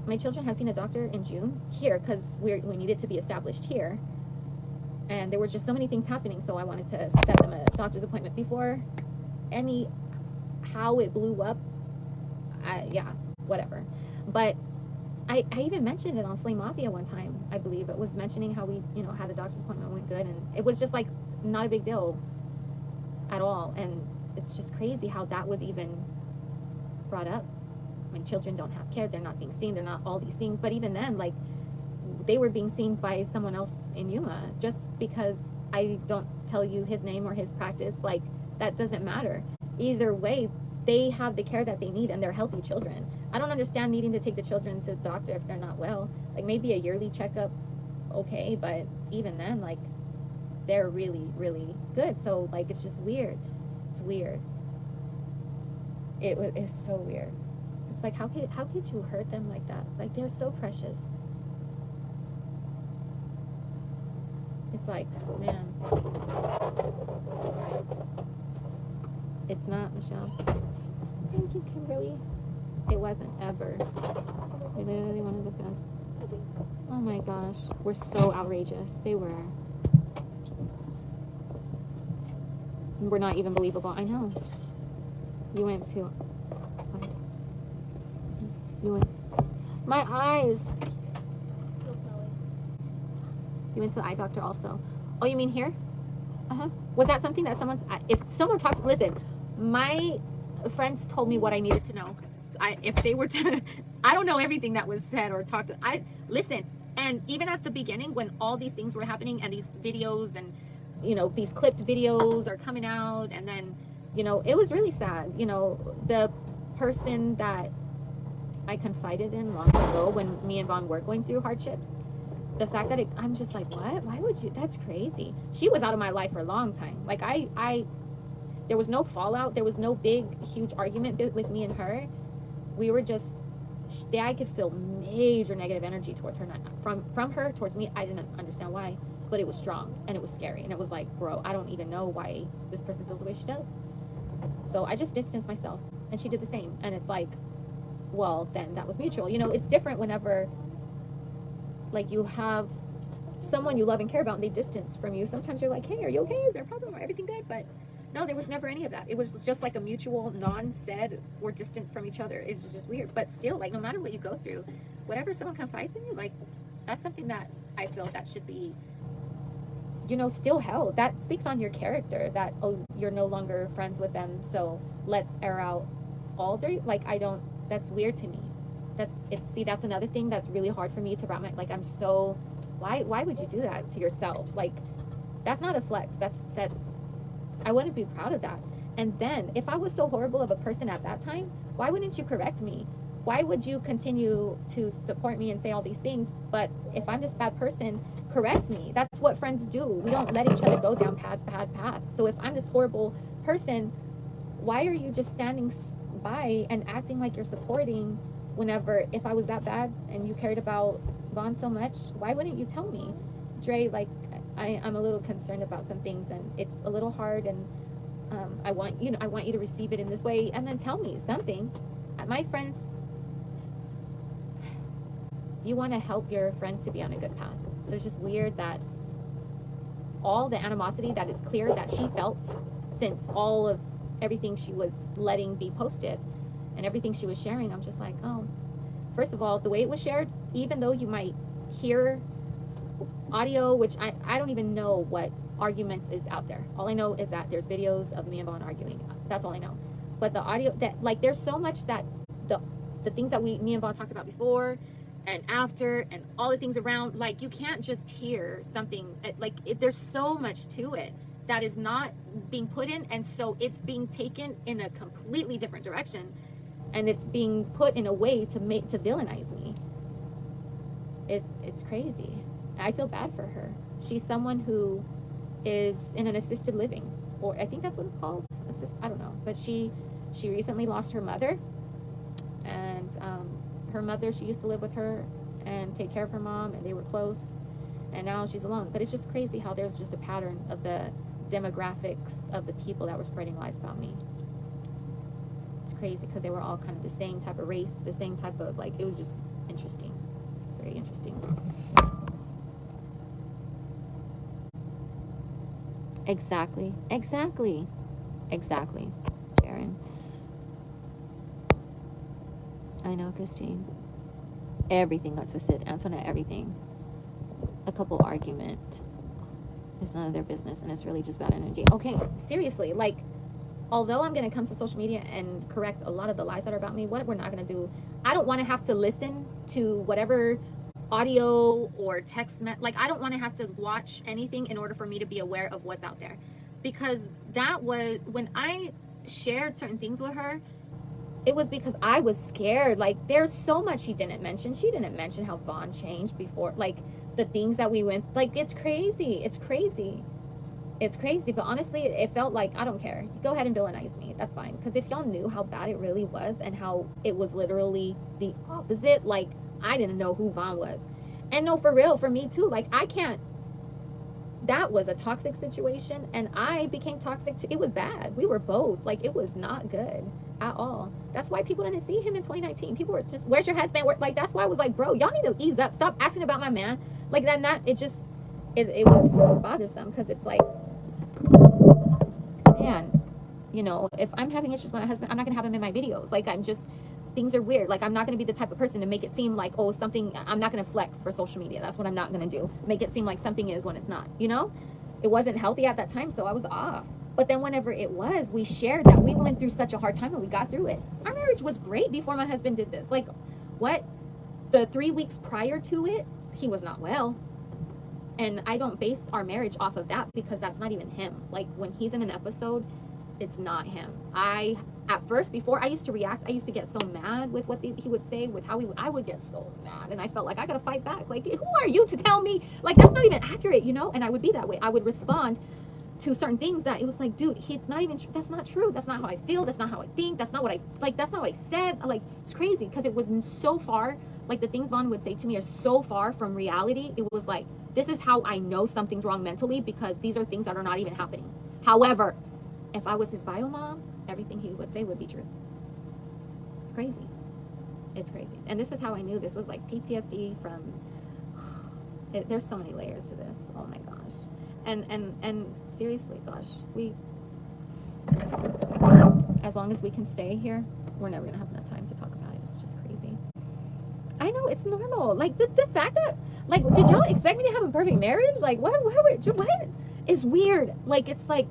My children had seen a doctor in June here, because we needed to be established here. And there were just so many things happening, so I wanted to set them a doctor's appointment before any how it blew up, yeah, whatever. But I even mentioned it on Slay Mafia one time. I believe it was mentioning how we, you know, had a doctor's appointment, went good, and it was just like not a big deal at all. And it's just crazy how that was even brought up. When children don't have care, they're not being seen, they're not all these things. But even then, like, they were being seen by someone else in Yuma. Just because I don't tell you his name or his practice, like, that doesn't matter. Either way, they have the care that they need, and they're healthy children. I don't understand needing to take the children to the doctor if they're not well. Like, maybe a yearly checkup, okay, but even then, like, they're really, really good. So, like, it's just weird. It's weird. It's so weird. It's like, how could you hurt them like that? Like, they're so precious. It's like, man. It's not, Michelle. Thank you, Kimberly. It wasn't ever. You're literally one of the best. Oh my gosh. We're so outrageous. They were. We're not even believable. I know. You went to... You went... My eyes! You went to the eye doctor also. Oh, you mean here? Uh-huh. Was that something that someone's... If someone talks... Listen, my friends told me what I needed to know. If they were to... I don't know everything that was said or talked. Listen, and even at the beginning when all these things were happening and these videos and, you know, these clipped videos are coming out, and then, you know, it was really sad. You know, the person that I confided in long ago when me and Vaughn were going through hardships, the fact that I'm just like, what? Why would you? That's crazy. She was out of my life for a long time. Like, there was no fallout. There was no big, huge argument with me and her. We were just, I could feel major negative energy towards her, from her towards me. I didn't understand why, but it was strong and it was scary. And it was like, bro, I don't even know why this person feels the way she does. So I just distanced myself, and she did the same. And it's like, well, then that was mutual. You know, it's different whenever, like, you have someone you love and care about and they distance from you. Sometimes you're like, hey, are you okay? Is there a problem? Or everything good? But no, there was never any of that. It was just like a mutual, non-said, we're distant from each other. It was just weird. But still, like, no matter what you go through, whatever someone confides in you, like, that's something that I feel that should be, you know, still held. That speaks on your character, that, oh, you're no longer friends with them, so let's air out all day. Like, that's weird to me. See, that's another thing that's really hard for me to wrap my, like, I'm so, why would you do that to yourself? Like, that's not a flex. That's I wouldn't be proud of that. And then, if I was so horrible of a person at that time, why wouldn't you correct me? Why would you continue to support me and say all these things? But if I'm this bad person, correct me. That's what friends do. We don't let each other go down bad paths. So if I'm this horrible person, why are you just standing by and acting like you're supporting whenever, if I was that bad and you cared about Vaughn so much, why wouldn't you tell me? Dre, like, I'm a little concerned about some things, and it's a little hard, and I want you to receive it in this way, and then tell me something. My friends, you want to help your friends to be on a good path. So it's just weird that all the animosity that it's clear that she felt since all of everything she was letting be posted and everything she was sharing, I'm just like, oh, first of all, the way it was shared, even though you might hear audio, which I don't even know what argument is out there. All I know is that there's videos of me and Vaughn arguing. That's all I know. But the audio, that, like, there's so much that the things that me and Vaughn talked about before and after, and all the things around, like, you can't just hear something, like, there's so much to it that is not being put in, and so it's being taken in a completely different direction, and it's being put in a way to villainize me. It's crazy. I feel bad for her. She's someone who is in an assisted living, or I think that's what it's called. I don't know. But she recently lost her mother, and her mother, she used to live with her and take care of her mom, and they were close, and now she's alone. But it's just crazy how there's just a pattern of the demographics of the people that were spreading lies about me. It's crazy because they were all kind of the same type of race, the same type of, like, it was just interesting. Very interesting. Exactly, Sharon. I know, Christine. Everything got twisted. Antoinette, everything. A couple argument. It's none of their business, and it's really just bad energy. Okay, seriously, like, although I'm going to come to social media and correct a lot of the lies that are about me, what we're not going to do, I don't want to have to listen to whatever audio or text, like, I don't want to have to watch anything in order for me to be aware of what's out there. Because that was, when I shared certain things with her, it was because I was scared. Like, there's so much she didn't mention. She didn't mention how Vaughn changed before, like, the things that we went, like, it's crazy. It's crazy. It's crazy. But honestly, it felt like, I don't care. Go ahead and villainize me. That's fine. Because if y'all knew how bad it really was and how it was literally the opposite, like, I didn't know who Vaughn was. And no, for real, for me too. Like, I can't. That was a toxic situation, and I became toxic too. It was bad. We were both, like, it was not good at all. That's why people didn't see him in 2019. People were just, where's your husband? Like, that's why I was like, bro, y'all need to ease up. Stop asking about my man. Like, then that, it just, it was bothersome, because it's like, man, you know, if I'm having issues with my husband, I'm not gonna have him in my videos. Like, I'm just, things are weird. Like, I'm not gonna be the type of person to make it seem like, oh, something, I'm not gonna flex for social media. That's what I'm not gonna do. Make it seem like something is when it's not, you know? It wasn't healthy at that time, so I was off. But then whenever it was, we shared that we went through such a hard time and we got through it. Our marriage was great before my husband did this. Like, what? The 3 weeks prior to it, he was not well. And I don't base our marriage off of that, because that's not even him. Like, when he's in an episode, it's not him. At first, before, I used to react. I used to get so mad with what he would say, with how I would get so mad. And I felt like I gotta fight back. Like, who are you to tell me? Like, that's not even accurate, you know? And I would be that way. I would respond to certain things that it was like, dude, it's not even, that's not true. That's not how I feel. That's not how I think. That's not what I, like, that's not what I said. Like, it's crazy, because it was so far, like, the things Vaughn would say to me are so far from reality. It was like, this is how I know something's wrong mentally, because these are things that are not even happening. However, if I was his bio mom, everything he would say would be true. It's crazy. It's crazy. And this is how I knew this was like PTSD from, there's so many layers to this. Oh my gosh. And seriously, gosh, as long as we can stay here, we're never gonna have enough time to talk about it. It's just crazy. I know, it's normal. Like, the fact that, like, did y'all expect me to have a perfect marriage? Like, what is weird? Like, it's like,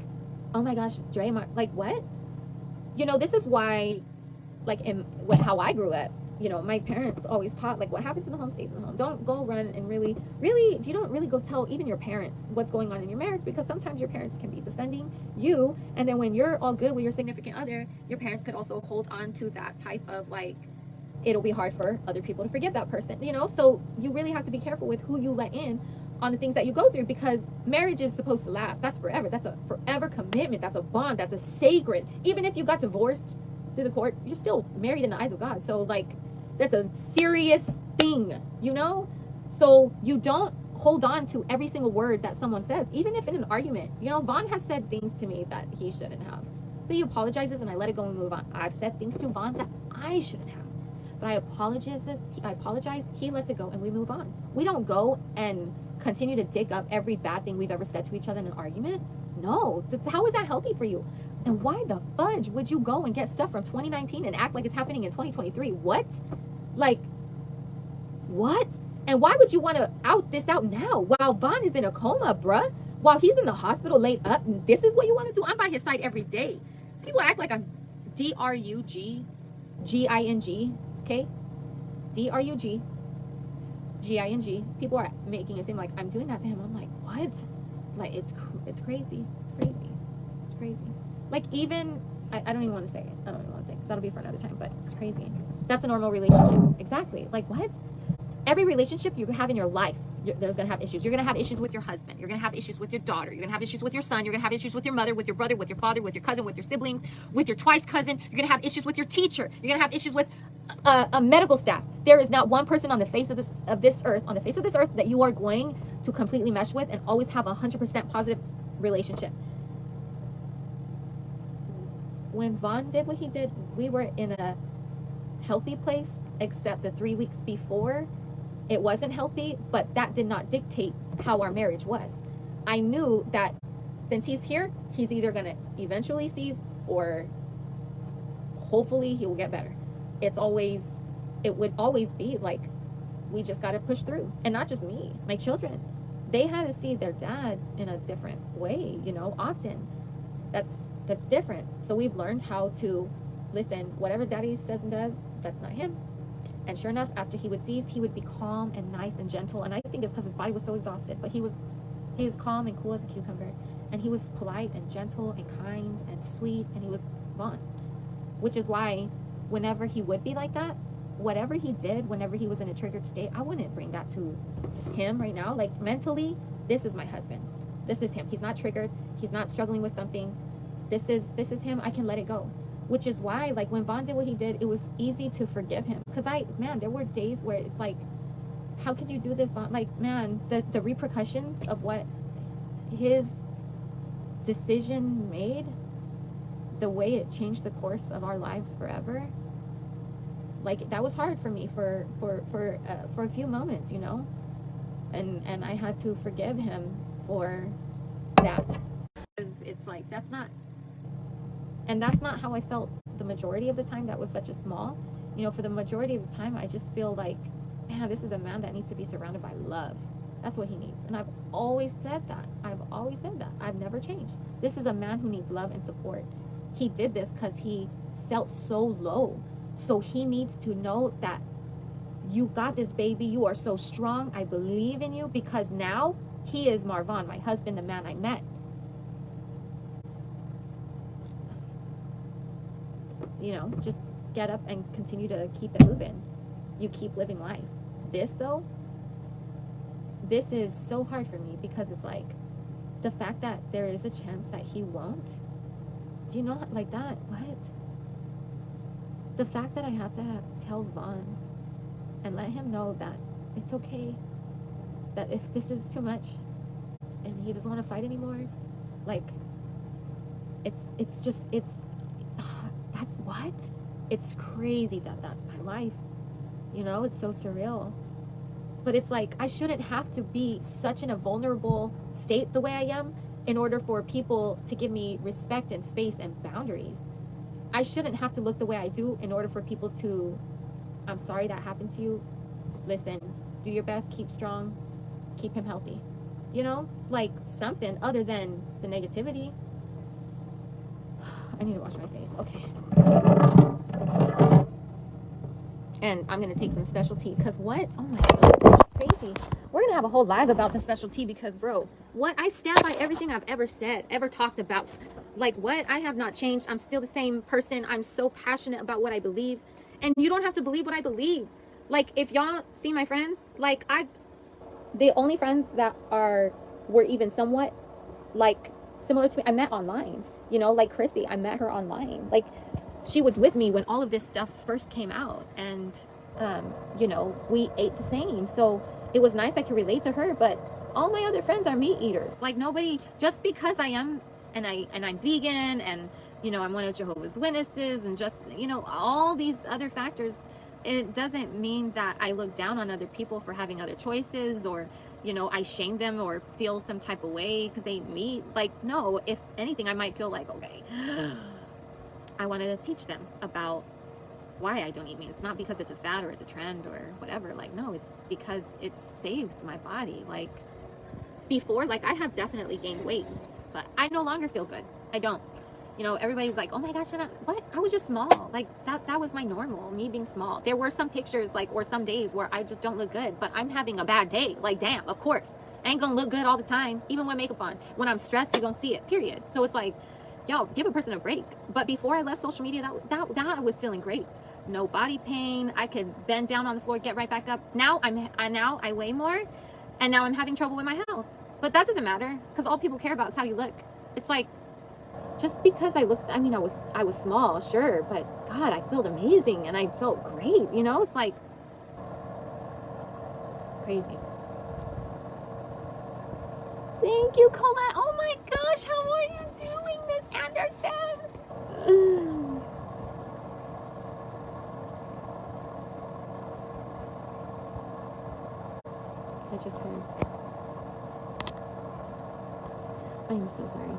oh my gosh, Dre, like, what? You know, this is why, like, how I grew up, you know, my parents always taught, like, what happens in the home stays in the home. Don't go run and really, you don't really go tell even your parents what's going on in your marriage, because sometimes your parents can be defending you. And then when you're all good with your significant other, your parents could also hold on to that type of, like, it'll be hard for other people to forgive that person, you know? So you really have to be careful with who you let in on the things that you go through, because marriage is supposed to last. That's forever. That's a forever commitment. That's a bond. That's a sacred. Even if you got divorced through the courts, you're still married in the eyes of God. So, like, that's a serious thing, you know? So you don't hold on to every single word that someone says, even if in an argument. You know, Vaughn has said things to me that he shouldn't have, but he apologizes and I let it go and move on. I've said things to Vaughn that I shouldn't have, but I apologize, he lets it go, and we move on. We don't go and continue to dig up every bad thing we've ever said to each other in an argument. No, how is that healthy for you? And why the fudge would you go and get stuff from 2019 and act like it's happening in 2023? What? Like, what? And why would you want to out now while Vaughn is in a coma, bruh? While he's in the hospital laid up, and this is what you want to do? I'm by his side every day. People act like I'm DRUGGING, okay? DRUGGING. People are making it seem like I'm doing that to him. I'm like, what? Like, it's crazy. It's crazy. It's crazy. Like, even, I don't even want to say it. I don't even want to say it, because that'll be for another time, but it's crazy. That's a normal relationship. Exactly. Like, what? Every relationship you have in your life, there's going to have issues. You're going to have issues with your husband. You're going to have issues with your daughter. You're going to have issues with your son. You're going to have issues with your mother, with your brother, with your father, with your cousin, with your siblings, with your twice cousin. You're going to have issues with your teacher. You're going to have issues with a medical staff. There is not one person on the face of this earth that you are going to completely mesh with and always have 100% positive relationship. When Vaughn did what he did, we were in a healthy place, except the 3 weeks before, it wasn't healthy, but that did not dictate how our marriage was. I knew that since he's here, he's either going to eventually cease, or hopefully he will get better. It's always it would always be like, we just got to push through. And not just me, my children, they had to see their dad in a different way, you know, often. That's different. So we've learned how to listen, whatever daddy says and does, that's not him. And sure enough, after he would cease, he would be calm and nice and gentle. And I think it's because his body was so exhausted, but he was calm and cool as a cucumber. And he was polite and gentle and kind and sweet, and he was Vaughn. Which is why whenever he would be like that, whatever he did, whenever he was in a triggered state, I wouldn't bring that to him right now. Like, mentally, this is my husband. This is him. He's not triggered. He's not struggling with something. This is him. I can let it go. Which is why, like, when Vaughn did what he did, it was easy to forgive him. Because there were days where it's like, how could you do this, Vaughn? Like, man, the repercussions of what his decision made, the way it changed the course of our lives forever, like, that was hard for me for a few moments, you know, and I had to forgive him for that, because it's like, that's not how I felt the majority of the time. That was such a small, you know, for the majority of the time, I just feel like, man, this is a man that needs to be surrounded by love. That's what he needs. And I've always said that. I've never changed. This is a man who needs love and support. He did this because he felt so low. So he needs to know that you got this, baby. You are so strong. I believe in you, because now he is Marvon, my husband, the man I met. You know, just get up and continue to keep it moving. You keep living life. This, though, this is so hard for me, because it's like, the fact that there is a chance that he won't. Do you know, like that? What? The fact that I have to tell Vaughn and let him know that it's okay, that if this is too much and he doesn't want to fight anymore, like, that's what? It's crazy that that's my life. You know, it's so surreal. But it's like, I shouldn't have to be such in a vulnerable state the way I am in order for people to give me respect and space and boundaries. I shouldn't have to look the way I do in order for people to, I'm sorry that happened to you. Listen, do your best, keep strong, keep him healthy. You know, like something other than the negativity. I need to wash my face. Okay. And I'm going to take some special tea, because what? Oh my God, it's crazy. We're going to have a whole live about the special tea, because, bro, what? I stand by everything I've ever said, ever talked about. Like, what? I have not changed. I'm still the same person. I'm so passionate about what I believe. And you don't have to believe what I believe. Like, if y'all see my friends, like, the only friends that were even somewhat, like, similar to me, I met online. You know, like Chrissy, I met her online. Like, she was with me when all of this stuff first came out, and you know, we ate the same, so it was nice I could relate to her. But all my other friends are meat eaters. Like, nobody, just because I am, and I'm vegan, and you know, I'm one of Jehovah's Witnesses, and just, you know, all these other factors, it doesn't mean that I look down on other people for having other choices, or, you know, I shame them or feel some type of way because they eat meat. Like, no, if anything, I might feel like, okay, I wanted to teach them about why I don't eat meat. It's not because it's a fad or it's a trend or whatever. Like, no, it's because it saved my body. Like, before, like, I have definitely gained weight, but I no longer feel good. I don't. You know, everybody's like, oh my gosh, what? I was just small. Like, that was my normal, me being small. There were some pictures, like, or some days where I just don't look good, but I'm having a bad day. Like, damn, of course. I ain't gonna look good all the time, even with makeup on. When I'm stressed, you're gonna see it, period. So it's like, yo, give a person a break. But before I left social media, that I was feeling great. No body pain. I could bend down on the floor, get right back up. Now I weigh more, and now I'm having trouble with my health. But that doesn't matter, because all people care about is how you look. It's like, just because I looked, I mean, I was small, sure, but God, I felt amazing and I felt great, you know? It's like crazy. Thank you, Colette. Oh my gosh, how are you doing, Miss Anderson? I just heard. I am so sorry.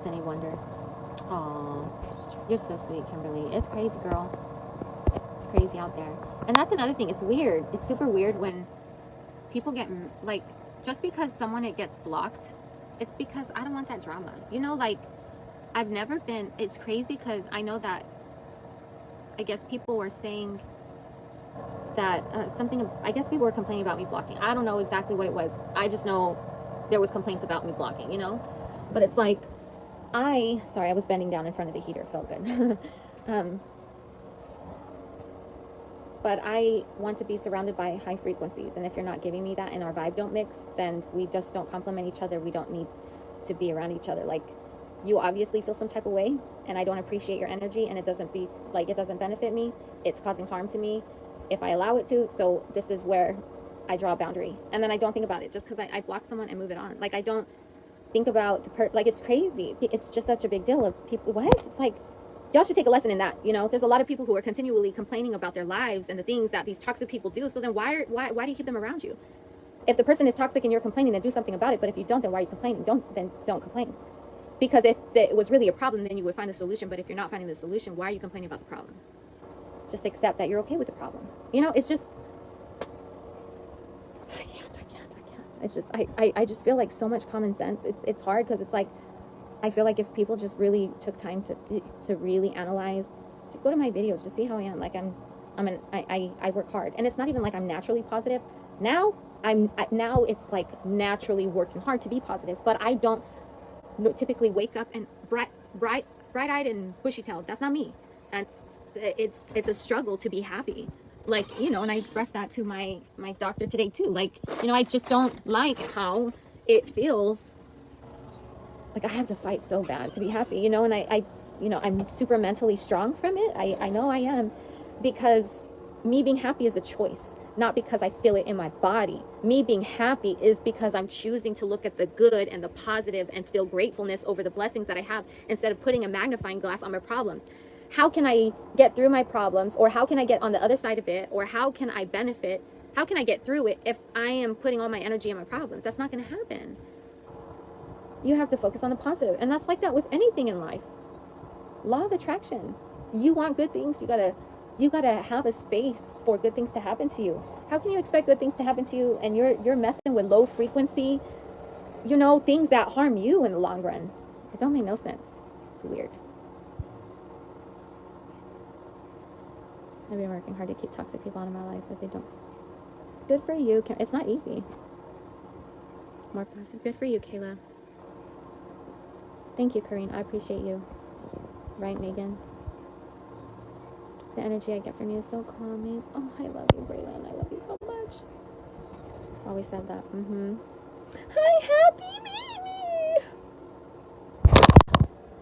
Any wonder. Aw, you're so sweet, Kimberly. It's crazy, girl. It's crazy out there. And that's another thing. It's weird. It's super weird when people get, like, just because someone it gets blocked, it's because I don't want that drama. You know, like, I've never been, it's crazy because I know that, I guess people were saying that something, I guess people were complaining about me blocking. I don't know exactly what it was. I just know there was complaints about me blocking, you know? But it's like, sorry, I was bending down in front of the heater. It felt good. But I want to be surrounded by high frequencies. And if you're not giving me that and our vibe don't mix, then we just don't complement each other. We don't need to be around each other. Like, you obviously feel some type of way and I don't appreciate your energy, and it doesn't benefit me. It's causing harm to me if I allow it to. So this is where I draw a boundary. And then I don't think about it just because I block someone and move it on. Like, I don't think about like, it's crazy. It's just such a big deal of people. What? It's like, y'all should take a lesson in that. You know, there's a lot of people who are continually complaining about their lives and the things that these toxic people do. So then why do you keep them around you? If the person is toxic and you're complaining, then do something about it. But if you don't, then why are you complaining? Don't complain. Because if it was really a problem, then you would find a solution. But if you're not finding the solution, why are you complaining about the problem? Just accept that you're okay with the problem. You know, it's just, I can't. It's just, I just feel like so much common sense. It's hard because it's like, I feel like if people just really took time to really analyze, just go to my videos, just see how I am. Like, I work hard, and it's not even like I'm naturally positive. Now it's like naturally working hard to be positive, but I don't typically wake up and bright-eyed and bushy-tailed. That's not me. It's a struggle to be happy. Like, you know, and I expressed that to my doctor today too. Like, you know, I just don't like how it feels. Like, I have to fight so bad to be happy, you know, and I you know, I'm super mentally strong from it. I know I am, because me being happy is a choice, not because I feel it in my body. Me being happy is because I'm choosing to look at the good and the positive and feel gratefulness over the blessings that I have, instead of putting a magnifying glass on my problems. How can I get through my problems, or how can I get on the other side of it, or how can I benefit? How can I get through it if I am putting all my energy on my problems? That's not going to happen. You have to focus on the positive, and that's like that with anything in life. Law of attraction. You want good things, you gotta have a space for good things to happen to you. How can you expect good things to happen to you and you're messing with low frequency, you know, things that harm you in the long run? It don't make no sense. It's weird. I've been working hard to keep toxic people out of my life, but they don't. Good for you. It's not easy. More positive. Good for you, Kayla. Thank you, Karine. I appreciate you. Right, Megan? The energy I get from you is so calming. Oh, I love you, Braylon. I love you so much. Always said that. Hi, happy baby.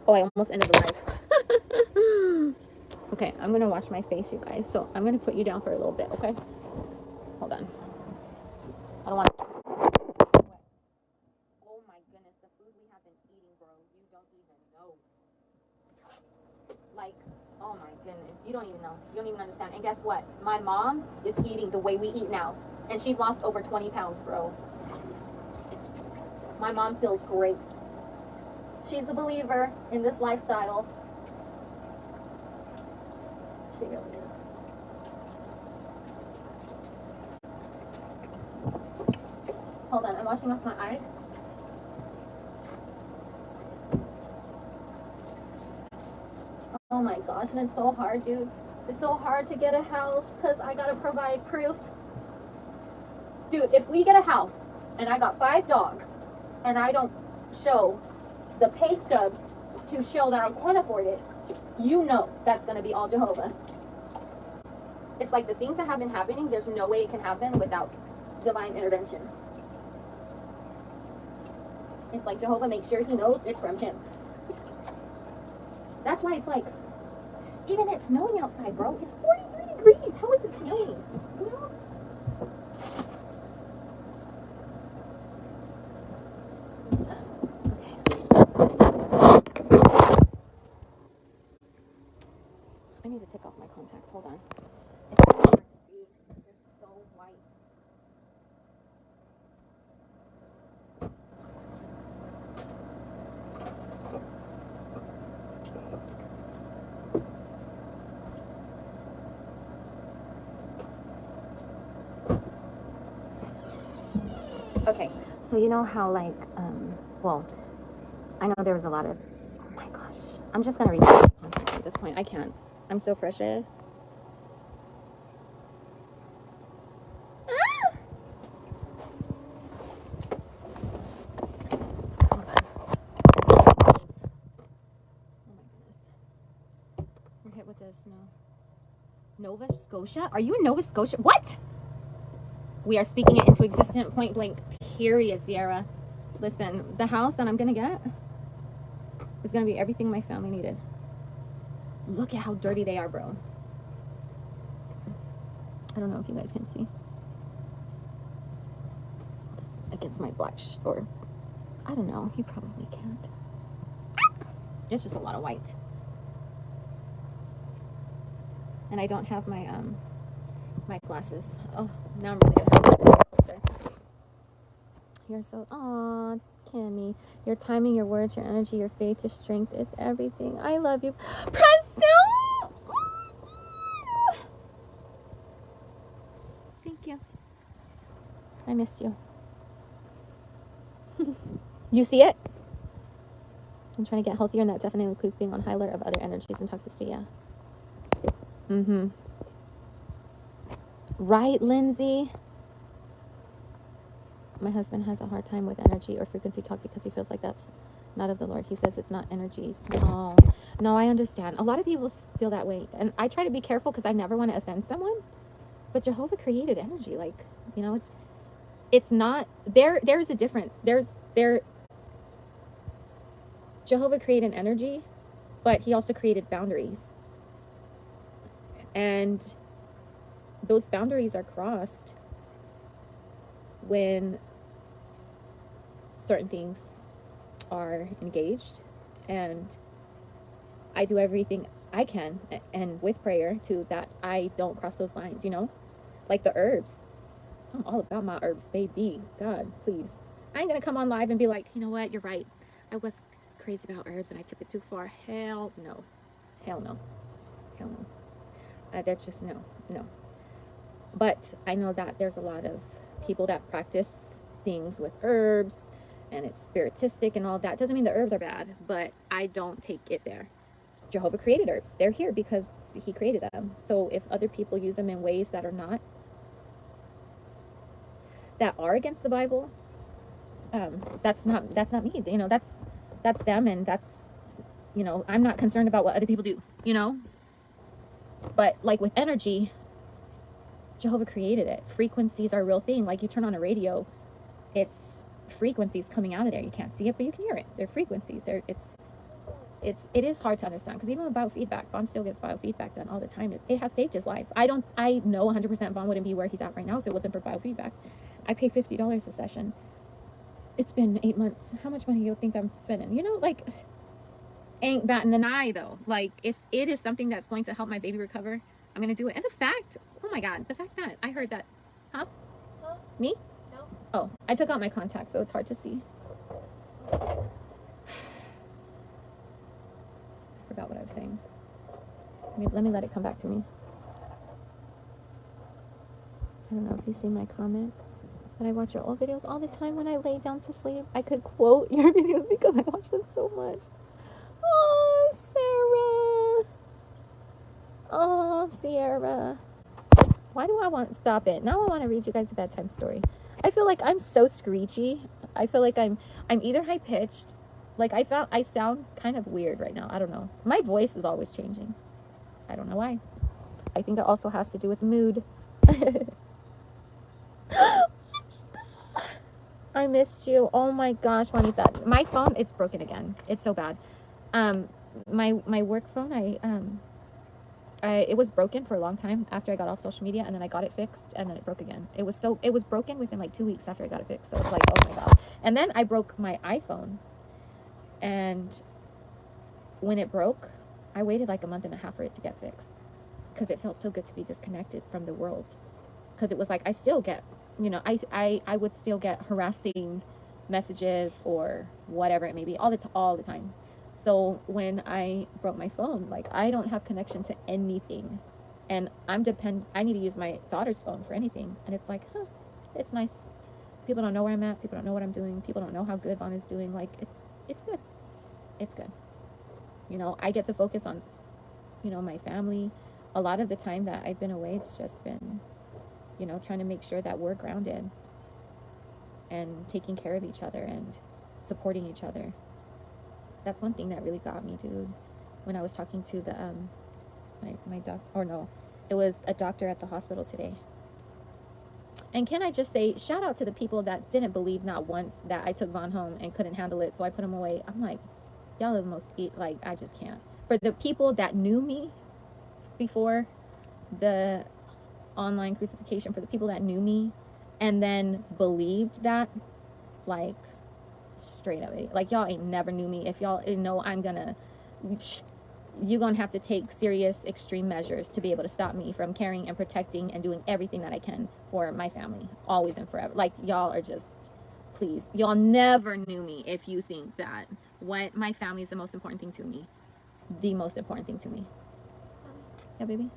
Oh, I almost ended the live. Okay, I'm gonna wash my face, you guys. So I'm gonna put you down for a little bit, okay? Hold on. I don't want to. Oh my goodness, the food we have been eating, bro. You don't even know. Like, oh my goodness, you don't even know. You don't even understand. And guess what? My mom is eating the way we eat now, and she's lost over 20 pounds, bro. My mom feels great. She's a believer in this lifestyle. She really is. Hold on, I'm washing off my eyes. Oh my gosh, and it's so hard, dude. It's so hard to get a house because I gotta provide proof. Dude, if we get a house and I got 5 dogs and I don't show the pay stubs to show that I can afford it, you know that's gonna be all Jehovah. It's like the things that have been happening, there's no way it can happen without divine intervention. It's like Jehovah makes sure he knows it's from him. That's why it's like, even it's snowing outside, bro. It's 43 degrees. How is it snowing? You know? I need to take off my contacts. Hold on. It's so hard to see because they're so white. So you know how like, well, I know there was a lot of, oh my gosh, I'm just gonna read my contact at this point. I can't. I'm so frustrated. Hold on. Oh my goodness. We're hit with the snow. Nova Scotia? Are you in Nova Scotia? What? We are speaking it into existence, point blank, period, Sierra. Listen, the house that I'm gonna get is gonna be everything my family needed. Look at how dirty they are, bro. I don't know if you guys can see. Against my black or I don't know, you probably can't. It's just a lot of white. And I don't have my my glasses. Oh, now I'm really gonna have to get closer. You're so, aw, Kimmy. Your timing, your words, your energy, your faith, your strength is everything. I love you. Priscilla! Thank you. I missed you. You see it? I'm trying to get healthier, and that definitely includes being on high alert of other energies and toxicity, yeah. Mm-hmm. Right, Lindsay? My husband has a hard time with energy or frequency talk because he feels like that's not of the Lord. He says it's not energies. No, I understand. A lot of people feel that way. And I try to be careful because I never want to offend someone. But Jehovah created energy. Like, you know, it's not, there's a difference. Jehovah created energy, but he also created boundaries. And those boundaries are crossed when certain things are engaged, and I do everything I can and with prayer too that I don't cross those lines, you know, like the herbs. I'm all about my herbs, baby. God, please. I ain't gonna come on live and be like, you know what, you're right, I was crazy about herbs and I took it too far. Hell no. That's just no. But I know that there's a lot of people that practice things with herbs and it's spiritistic and all that. Doesn't mean the herbs are bad, but I don't take it there. Jehovah created herbs. They're here because he created them. So if other people use them in ways that are not, that are against the Bible, that's not me. You know, that's them, and that's, you know, I'm not concerned about what other people do, you know. But like with energy, Jehovah created it. Frequencies are a real thing. Like you turn on a radio, it's frequencies coming out of there. You can't see it, but you can hear it. They're frequencies. It is hard to understand, because even with biofeedback, Vaughn still gets biofeedback done all the time. It has saved his life. I know 100% Vaughn wouldn't be where he's at right now if it wasn't for biofeedback. I pay $50 a session. It's been 8 months. How much money do you think I'm spending? You know, like, ain't batting an eye though. Like, if it is something that's going to help my baby recover, I'm gonna do it. And the fact, oh my God, the fact that I heard that, huh? Me? No. Oh, I took out my contacts, so it's hard to see. I forgot what I was saying. Let me let it come back to me. I don't know if you see my comment, but I watch your old videos all the time when I lay down to sleep. I could quote your videos because I watch them so much. Oh, Sarah. Oh, Sierra. Why do I want, stop it. Now I want to read you guys a bedtime story. I feel like I'm so screechy. I feel like I'm either high pitched. Like I sound kind of weird right now. I don't know. My voice is always changing. I don't know why. I think it also has to do with mood. I missed you. Oh my gosh, Juanita. My phone, it's broken again. It's so bad. My work phone, it was broken for a long time after I got off social media, and then I got it fixed, and then it broke again. It was broken within like 2 weeks after I got it fixed. So it's like, oh my God. And then I broke my iPhone, and when it broke, I waited like a month and a half for it to get fixed, because it felt so good to be disconnected from the world. Because it was like, I still get, you know, I would still get harassing messages or whatever it may be all the time. So when I broke my phone, like, I don't have connection to anything, and I need to use my daughter's phone for anything. And it's like, it's nice. People don't know where I'm at. People don't know what I'm doing. People don't know how good Vaughn is doing. Like, it's good. It's good. You know, I get to focus on, you know, my family. A lot of the time that I've been away, it's just been, you know, trying to make sure that we're grounded and taking care of each other and supporting each other. That's one thing that really got me, dude. When I was talking to the my doc, or no, it was a doctor at the hospital today. And can I just say, shout out to the people that didn't believe not once that I took Vaughn home and couldn't handle it, so I put him away. I'm like, y'all are the most, like, I just can't. For the people that knew me before the online crucifixion, for the people that knew me and then believed that, like, straight up, like, y'all ain't never knew me. If y'all know I'm gonna, you're gonna have to take serious extreme measures to be able to stop me from caring and protecting and doing everything that I can for my family, always and forever. Like, y'all are just, please, y'all never knew me if you think that what my family is the most important thing to me, the most important thing to me. Yeah, baby.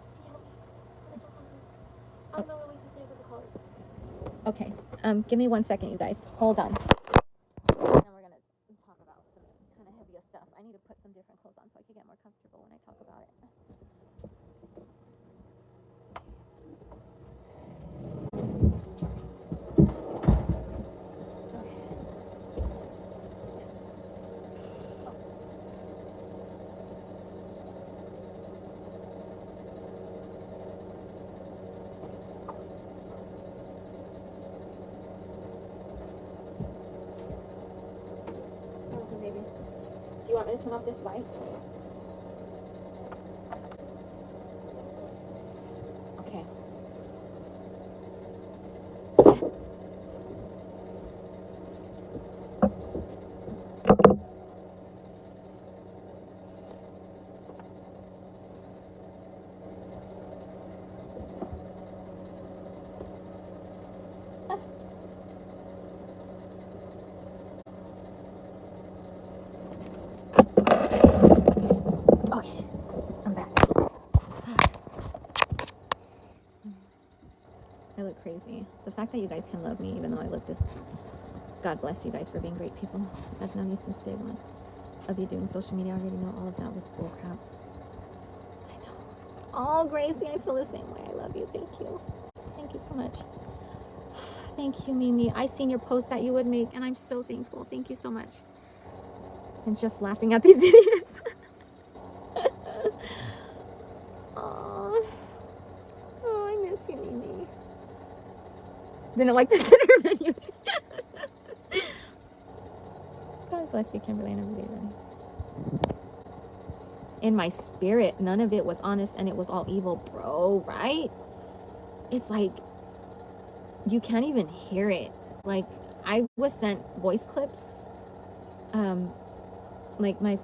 I don't know what Lisa said with the color. Okay, give me 1 second, you guys. Hold on. Now we're gonna talk about some kind of heavier stuff. I need to put some different clothes on so I can get more comfortable when I talk about it. Maybe. Do you want me to turn off this light? Okay. Okay, I'm back. I look crazy. The fact that you guys can love me even though I look this... God bless you guys for being great people. I've known you since day one of you doing social media. I already know all of that was bullcrap. I know. Oh, Gracie, I feel the same way. I love you. Thank you. Thank you so much. Thank you, Mimi. I seen your post that you would make, and I'm so thankful. Thank you so much. And just laughing at these idiots. Aww. Oh, I miss you, Mimi. Didn't like the dinner menu. God bless you, Kimberly, and everybody then. In my spirit, none of it was honest and it was all evil, bro, right? It's like, you can't even hear it. Like, I was sent voice clips. Like, my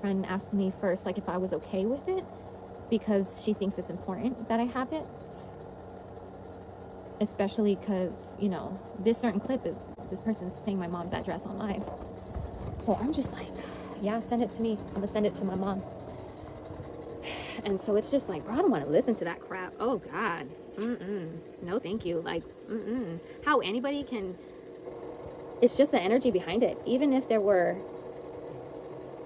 friend asked me first, like, if I was okay with it because she thinks it's important that I have it. Especially because, you know, this certain clip is, this person's saying my mom's address on live. So I'm just like, yeah, send it to me. I'm gonna send it to my mom. And so it's just like, bro, I don't want to listen to that crap. Oh God, no, thank you. Like, how anybody can? It's just the energy behind it. Even if there were,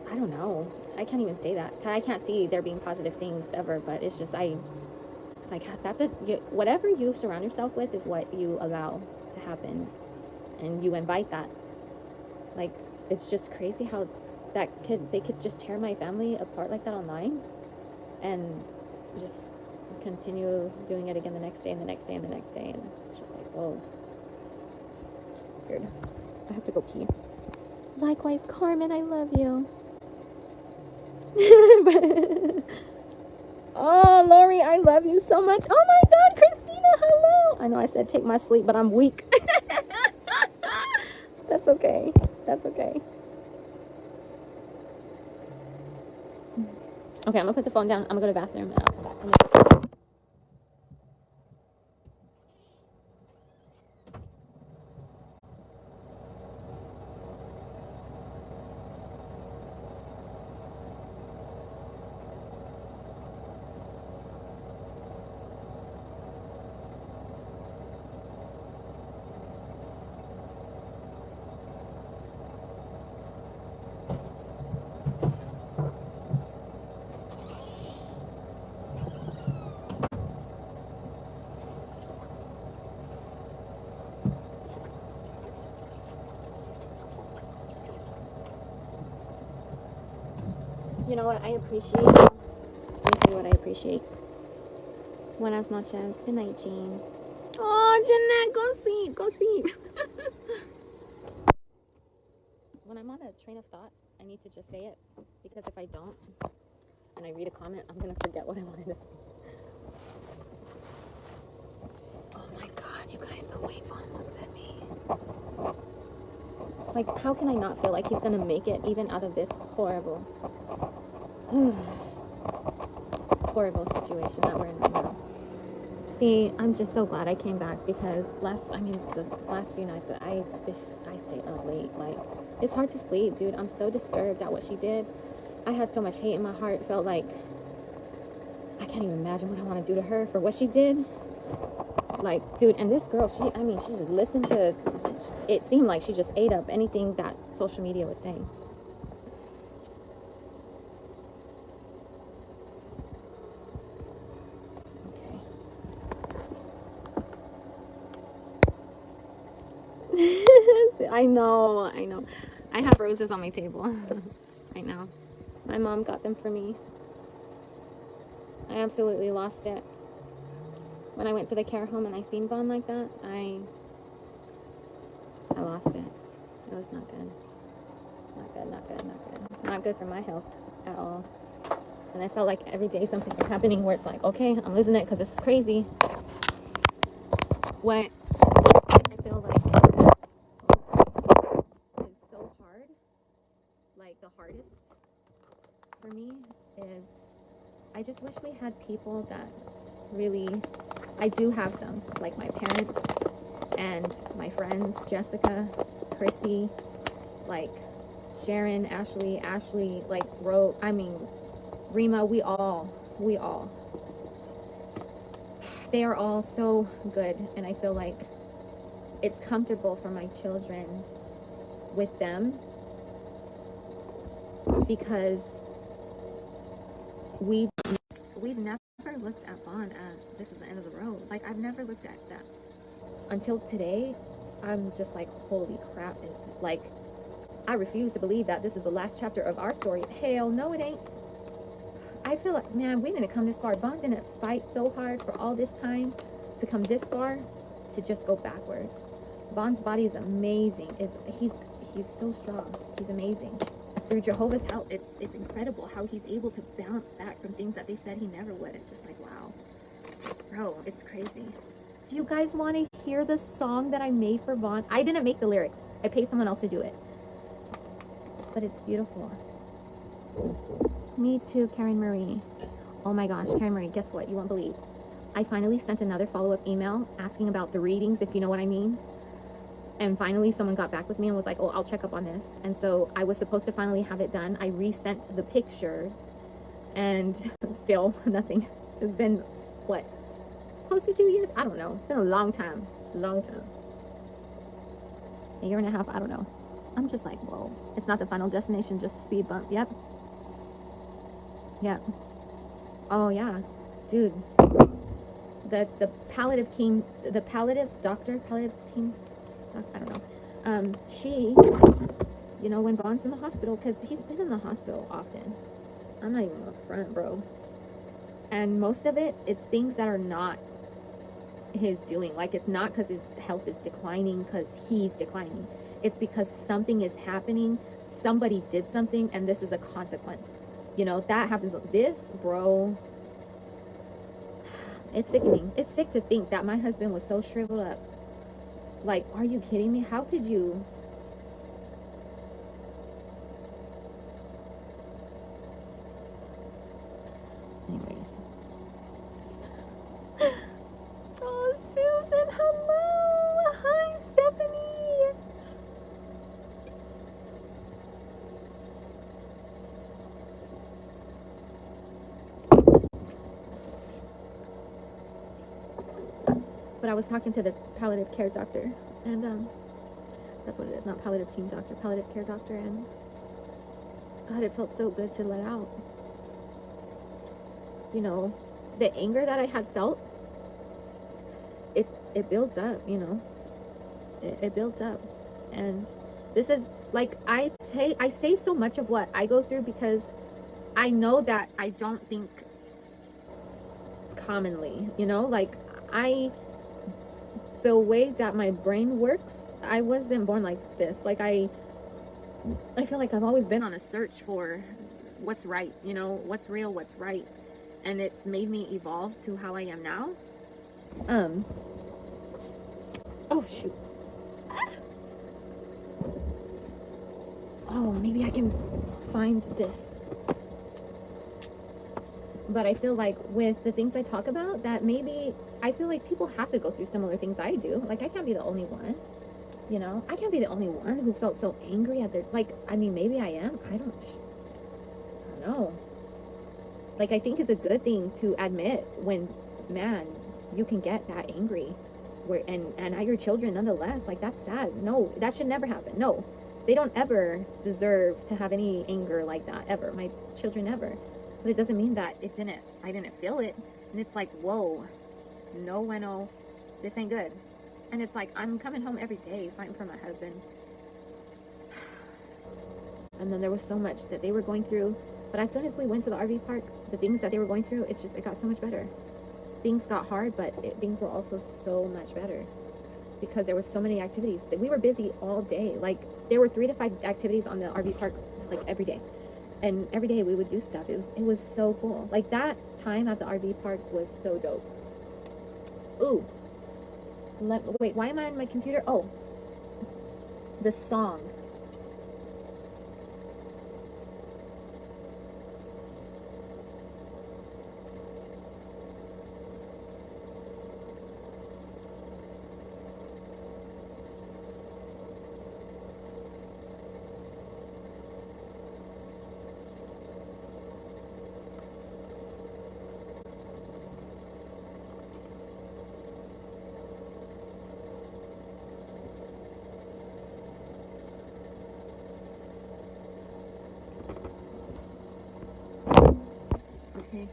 I don't know. I can't even say that. I can't see there being positive things ever. But it's just, it's like that's it. Whatever you surround yourself with is what you allow to happen, and you invite that. Like, it's just crazy how they could just tear my family apart like that online and just continue doing it again the next day and the next day and the next day, and it's just like, whoa, weird. I have to go pee. Likewise, Carmen, I love you. Oh, Lori, I love you so much. Oh my God, Christina, hello. I know I said take my sleep, but I'm weak. That's okay. That's okay. Okay, I'm gonna put the phone down. I'm gonna go to the bathroom and I'll come back. You know what I appreciate? Let me tell you what I appreciate. Buenas noches. Good night, Jean. Oh, Jeanette, go sleep. Go sleep. When I'm on a train of thought, I need to just say it. Because if I don't, and I read a comment, I'm going to forget what I wanted to say. Oh my God, you guys, the way Vaughn looks at me. Like, how can I not feel like he's going to make it even out of this horrible, horrible situation that we're in right now? See, I'm just so glad I came back because the last few nights that I stayed up late. Like, it's hard to sleep, dude. I'm so disturbed at what she did. I had so much hate in my heart. It felt like I can't even imagine what I want to do to her for what she did. Like, dude, and this girl, she just listened to, it seemed like she just ate up anything that social media was saying. Okay. I know. I have roses on my table right now. My mom got them for me. I absolutely lost it. When I went to the care home and I seen Vaughn like that, I lost it. It was not good. It's not good. Not good for my health at all. And I felt like every day something was happening where it's like, okay, I'm losing it because this is crazy. What I feel like is so hard, like the hardest for me, is I just wish we had people that really, I do have some, like my parents and my friends, Jessica, Chrissy, like Sharon, Ashley, like Rima, we all, they are all so good, and I feel like it's comfortable for my children with them because we've never looked at Vaughn as this is the end of the road. Like, I've never looked at that until today. I'm just like, holy crap, is like, I refuse to believe that this is the last chapter of our story. Hell no, it ain't. I feel like, man, we didn't come this far. Vaughn didn't fight so hard for all this time to come this far to just go backwards. Vaughn's body is amazing. He's so strong. He's amazing. Through Jehovah's help, it's incredible how he's able to bounce back from things that they said he never would. It's just like, wow. Bro, it's crazy. Do you guys want to hear the song that I made for Vaughn? I didn't make the lyrics. I paid someone else to do it. But it's beautiful. Me too, Karen Marie. Oh my gosh, Karen Marie, guess what? You won't believe. I finally sent another follow-up email asking about the readings, if you know what I mean. And finally someone got back with me and was like, oh, I'll check up on this. And so I was supposed to finally have it done. I resent the pictures and still nothing. It's been, what, close to 2 years? I don't know. It's been a long time. A year and a half, I don't know. I'm just like, whoa. It's not the final destination, just a speed bump. Yep. Oh yeah, dude. The palliative team, I don't know. She, you know, when Vaughn's in the hospital, because he's been in the hospital often. I'm not even up front, bro. And most of it's things that are not his doing. Like, it's not because his health is declining because he's declining. It's because something is happening. Somebody did something, and this is a consequence. You know, that happens. This, bro, it's sickening. It's sick to think that my husband was so shriveled up. Like, are you kidding me? How could you? Anyways. Oh, Susan, hello. Hi, Stephanie. But I was talking to the palliative care doctor, and that's what it is, not palliative team doctor, palliative care doctor, and God, it felt so good to let out. You know, the anger that I had felt, it builds up, you know, it builds up. And this is like, I say so much of what I go through because I know that I don't think commonly, you know, like the way that my brain works, I wasn't born like this. Like I feel like I've always been on a search for what's right, you know, what's real, what's right. And it's made me evolve to how I am now. Oh shoot. Oh, maybe I can find this. But I feel like with the things I talk about, that maybe I feel like people have to go through similar things I do. Like I can't be the only one, you know. I can't be the only one who felt so angry at their, like, I mean, maybe I am. I don't know. Like I think it's a good thing to admit when, man, you can get that angry, where and at your children nonetheless. Like that's sad. No, that should never happen. No, they don't ever deserve to have any anger like that ever. My children never. But it doesn't mean that I didn't feel it. And it's like, whoa, no, bueno, this ain't good. And it's like, I'm coming home every day fighting for my husband. And then there was so much that they were going through. But as soon as we went to the RV park, the things that they were going through, it got so much better. Things got hard, but things were also so much better. Because there were so many activities. We were busy all day. Like, there were 3 to 5 activities on the RV park, like, every day. And every day we would do stuff. It was so cool. Like that time at the RV park was so dope. Ooh. Wait, why am I on my computer? Oh. The song. Okay.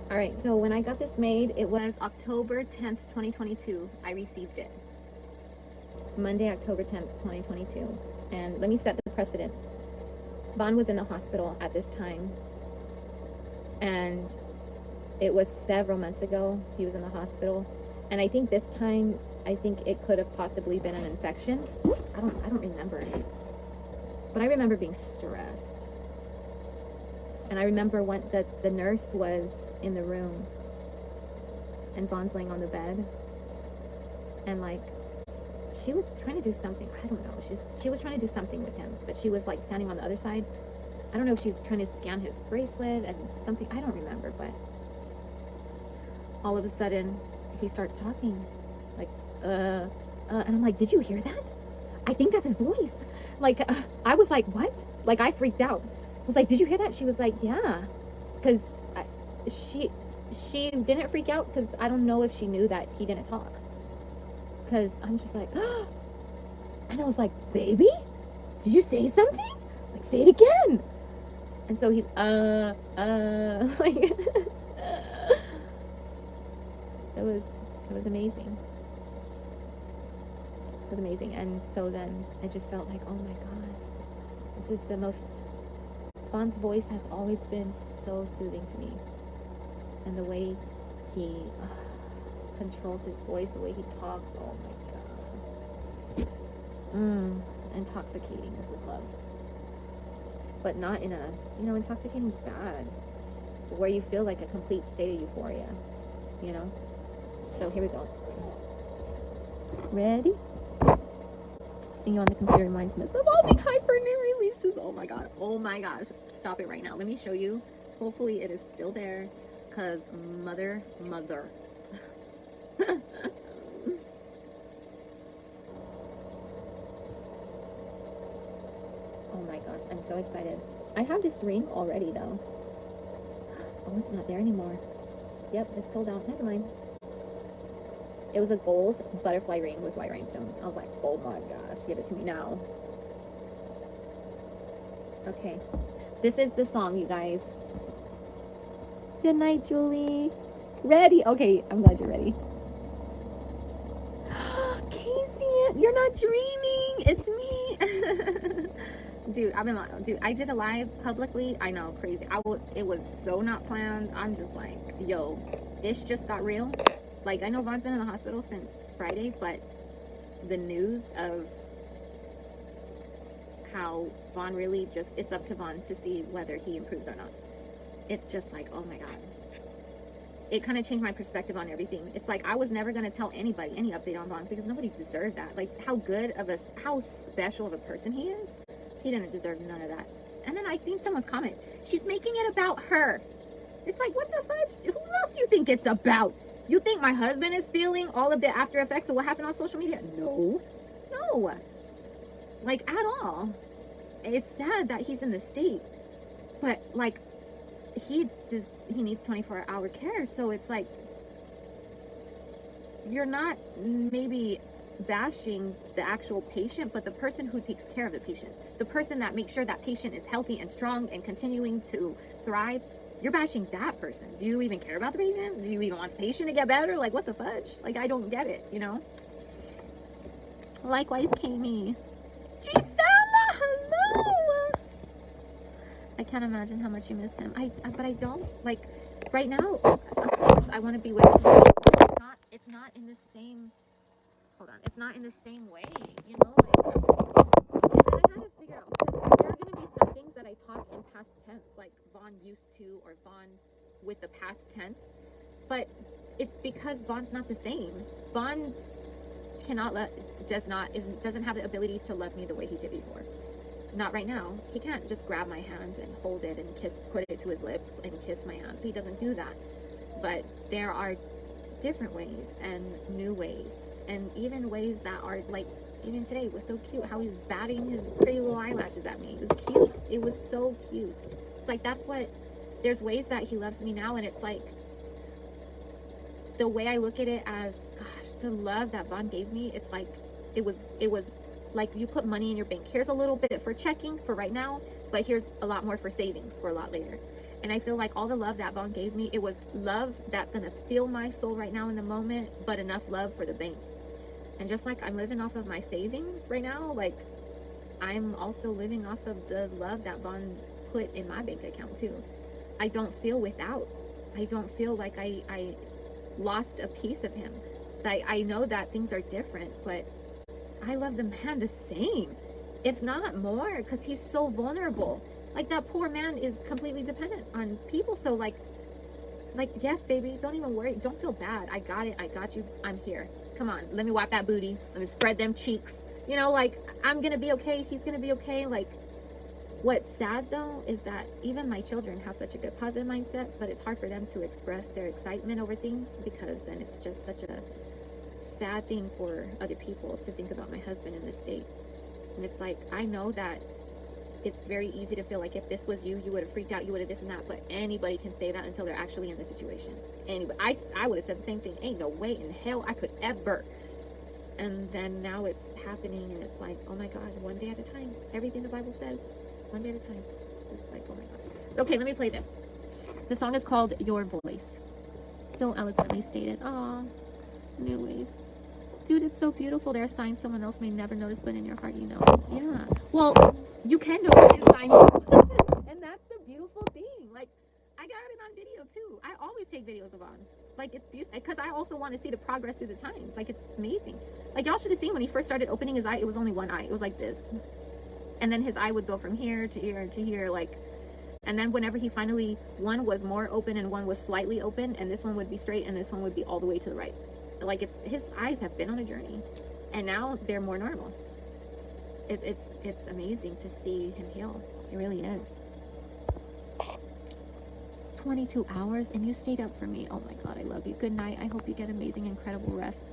All right, so when I got this made, it was October 10th, 2022. I received it. Monday, October 10th, 2022. And let me set the precedence. Vaughn was in the hospital at this time. And it was several months ago. He was in the hospital. And I think this time, I think it could have possibly been an infection. I don't remember. But I remember being stressed. And I remember when the nurse was in the room and Vaughn's laying on the bed. And like, she was trying to do something. I don't know. She was trying to do something with him, but she was like standing on the other side. I don't know if she was trying to scan his bracelet and something. I don't remember, but all of a sudden he starts talking like, and I'm like, did you hear that? I think that's his voice. Like, I was like, what? Like, I freaked out. I was like, did you hear that? She was like, yeah. Because she didn't freak out because I don't know if she knew that he didn't talk. Because I'm just like, oh. And I was like, baby, did you say something? Like, say it again. And so he, like, it was amazing. It was amazing. And so then I just felt like, oh my God, this is the most, Vaughn's voice has always been so soothing to me. And the way he controls his voice, the way he talks, oh my God. Intoxicating, this is love. But not in a, intoxicating is bad. Where you feel like a complete state of euphoria, you know? So here we go. Ready? Seeing you on the computer reminds me of all the Kuiper new releases. Oh my God. Oh my gosh. Stop it right now. Let me show you. Hopefully it is still there. Because mother. Oh my gosh. I'm so excited. I have this ring already though. Oh, it's not there anymore. Yep, it's sold out. Never mind. It was a gold butterfly ring with white rhinestones. I was like, oh my gosh, give it to me now. Okay. This is the song, you guys. Good night, Julie. Ready? Okay, I'm glad you're ready. Casey, you're not dreaming. It's me. Dude, I did a live publicly. I know, crazy. It was so not planned. I'm just like, yo, ish just got real. Like, I know Von's been in the hospital since Friday, but the news of how Von really just, it's up to Von to see whether he improves or not. It's just like, oh my God. It kind of changed my perspective on everything. It's like, I was never going to tell anybody any update on Von because nobody deserved that. Like, how special of a person he is. He didn't deserve none of that. And then I seen someone's comment. She's making it about her. It's like, what the fudge? Who else do you think it's about? You think my husband is feeling all of the after effects of what happened on social media? No. No. Like, at all. It's sad that he's in the state. But, like, he needs 24-hour care. So it's like, you're not maybe bashing the actual patient, but the person who takes care of the patient, the person that makes sure that patient is healthy and strong and continuing to thrive, you're bashing that person. Do you even care about the patient? Do you even want the patient to get better? Like, what the fudge? Like, I don't get it, you know? Likewise, Kami. Gisela, hello! I can't imagine how much you miss him. But I don't, like, right now, of course, I want to be with him. It's not in the same, hold on, it's not in the same way, you know, like, and then I had to figure out, because there are going to be some things that I talk in past tense, like Von used to, or Von with the past tense, but it's because Von's not the same. Von doesn't have the abilities to love me the way he did before. Not right now. He can't just grab my hand and hold it and put it to his lips and kiss my hands. He doesn't do that. But there are different ways and new ways, and even ways that are like, even today it was so cute how he was batting his pretty little eyelashes at me. It was cute. It was so cute. It's like, there's ways that he loves me now, and it's like, the way I look at it as, gosh, the love that Von gave me, it's like, it was like you put money in your bank. Here's a little bit for checking for right now, but here's a lot more for savings for a lot later. And I feel like all the love that Von gave me, it was love that's going to fill my soul right now in the moment, but enough love for the bank. And just like I'm living off of my savings right now, like, I'm also living off of the love that Von put in my bank account too. I don't feel without. I don't feel like I lost a piece of him. Like, I know that things are different, but I love the man the same, if not more, because he's so vulnerable. Like, that poor man is completely dependent on people. So like, yes, baby, don't even worry. Don't feel bad. I got it. I got you. I'm here. Come on. Let me wipe that booty. Let me spread them cheeks. You know, like, I'm going to be okay. He's going to be okay. Like, what's sad though is that even my children have such a good positive mindset, but it's hard for them to express their excitement over things, because then it's just such a sad thing for other people to think about my husband in this state. And it's like, I know that it's very easy to feel like if this was you, you would have freaked out, you would have this and that, but anybody can say that until they're actually in the situation. Anyway, I would have said the same thing. Ain't no way in hell I could ever. And then now it's happening, and it's like, oh my God, one day at a time. Everything the Bible says, one day at a time. It's like, oh my gosh. Okay, let me play this. The song is called Your Voice. So eloquently stated. Aw, new ways. Dude, it's so beautiful. There are signs someone else may never notice, but in your heart you know. Yeah. Well, you can notice his signs. And that's the beautiful thing. Like, I got it on video too. I always take videos of On. Like, it's beautiful, because I also want to see the progress through the times. Like, it's amazing. Like, y'all should have seen when he first started opening his eye, it was only one eye. It was like this. And then his eye would go from here to here to here, like, and then whenever he finally, one was more open and one was slightly open, and this one would be straight and this one would be all the way to the right. Like, his eyes have been on a journey, and now they're more normal. It's amazing to see him heal. It really is. 22 hours and you stayed up for me. Oh my God, I love you. Good night. I hope you get amazing, incredible rest.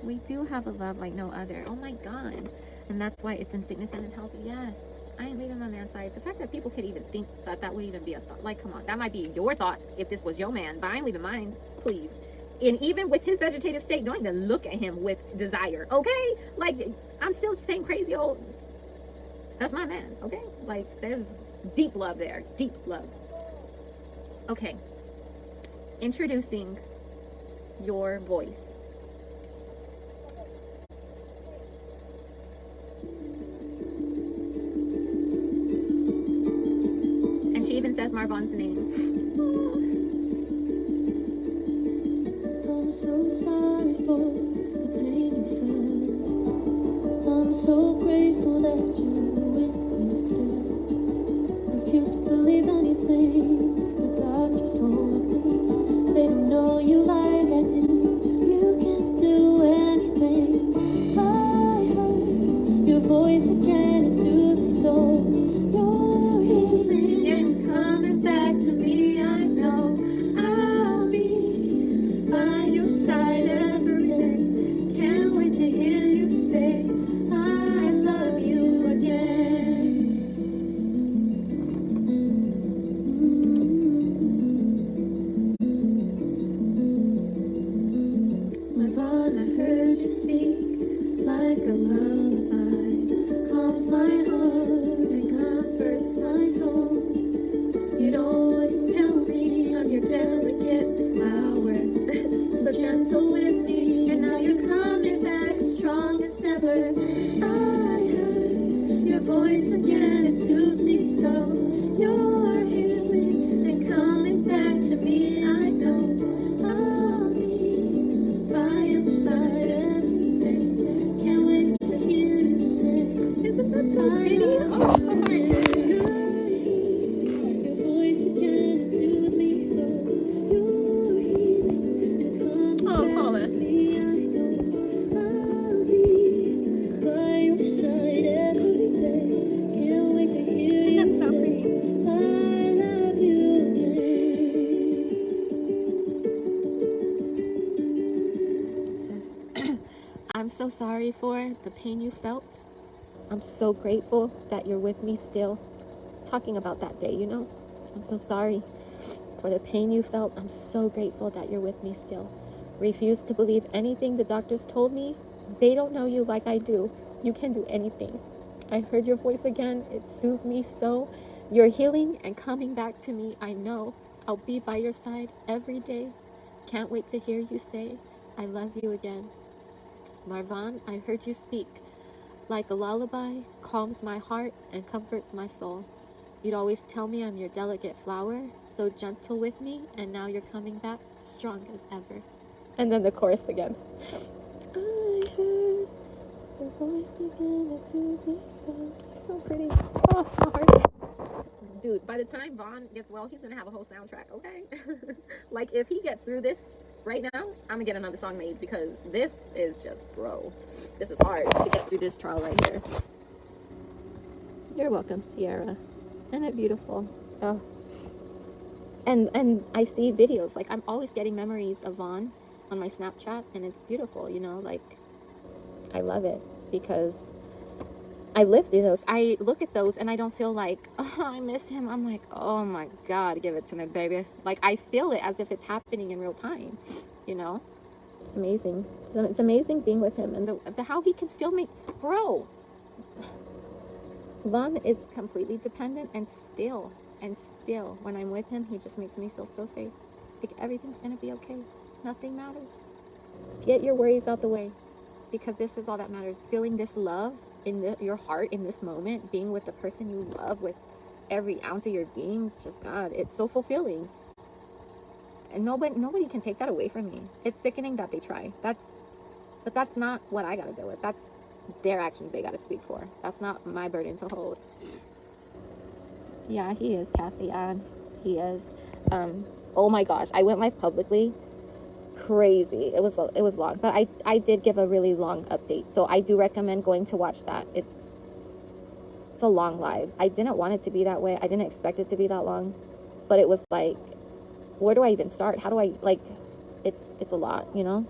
We do have a love like no other. Oh my God. And that's why it's in sickness and in health. Yes. I ain't leaving my man's side. The fact that people could even think that would even be a thought. Like, come on. That might be your thought if this was your man, but I ain't leaving mine. Please. And even with his vegetative state, don't even look at him with desire. Okay? Like, I'm still the same crazy old. That's my man. Okay? Like, there's deep love there. Deep love. Okay. Introducing Your Voice. says Marvon's name. I'm so sorry for the pain you felt. I'm so grateful that you're with me still. Refuse to believe anything the doctors told me. They don't know you like I do. You can't do anything. I heard your voice again, it soothed me so. You're healing and coming back to me. I know I'll be by your side every day. Can't wait to hear you say I love you again. Marvon, I heard you speak like a lullaby. Calms my heart and comforts my soul. You'd always tell me I'm your delicate flower, so gentle with me, and now you're coming back strong as ever. I heard your voice again, it soothed me so. You're healing and coming back to me. I know I'll be by your side every day. Can't wait to hear you say, Isn't that so I pretty? love Oh, you again. Your voice again, it soothed me so. You're healing and coming Oh, back Paula. to me. I know I'll be by your side every day. Can't wait to hear you That's so say, pretty. I love you again. It says, I'm so sorry for the pain you felt. I'm so grateful that you're with me still. Talking about that day, you know? I'm so sorry for the pain you felt. I'm so grateful that you're with me still. Refuse to believe anything the doctors told me. They don't know you like I do. You can do anything. I heard your voice again. It soothed me so. You're healing and coming back to me. I know. I'll be by your side every day. Can't wait to hear you say, I love you again. Marvon, I heard you speak. Like a lullaby, calms my heart and comforts my soul. You'd always tell me I'm your delicate flower, so gentle with me, and now you're coming back strong as ever. And then the chorus again. I heard your voice again, it soothed me so. So pretty. Oh, my heart. Dude, by the time Vaughn gets well, he's gonna have a whole soundtrack, okay? Like, if he gets through this right now, I'm gonna get another song made, because this is just, bro, this is hard to get through this trial right here. You're welcome, Sierra. Isn't it beautiful? Oh. And I see videos, like I'm always getting memories of Vaughn on my Snapchat, and it's beautiful, you know, like I love it because I lived through those. I look at those and I don't feel like, oh, I miss him. I'm like, oh my God, give it to me, baby. Like I feel it as if it's happening in real time, you know? It's amazing. It's amazing being with him, and the how he can still make, bro. Vaughn is completely dependent, and still when I'm with him, he just makes me feel so safe. Like everything's gonna be okay. Nothing matters. Get your worries out the way, because this is all that matters. Feeling this love in your heart in this moment, being with the person you love with every ounce of your being, just God, it's so fulfilling. And nobody can take that away from me. It's sickening that they try. But that's not what I gotta deal with. That's their actions they gotta speak for. That's not my burden to hold. Yeah, he is, Cassian. He is. Oh my gosh, I went live publicly. Crazy. It was long, but I did give a really long update, so I do recommend going to watch that. It's a long live. I didn't want it to be that way. I didn't expect it to be that long, but it was like, where do I even start? How do I, like, it's a lot, you know?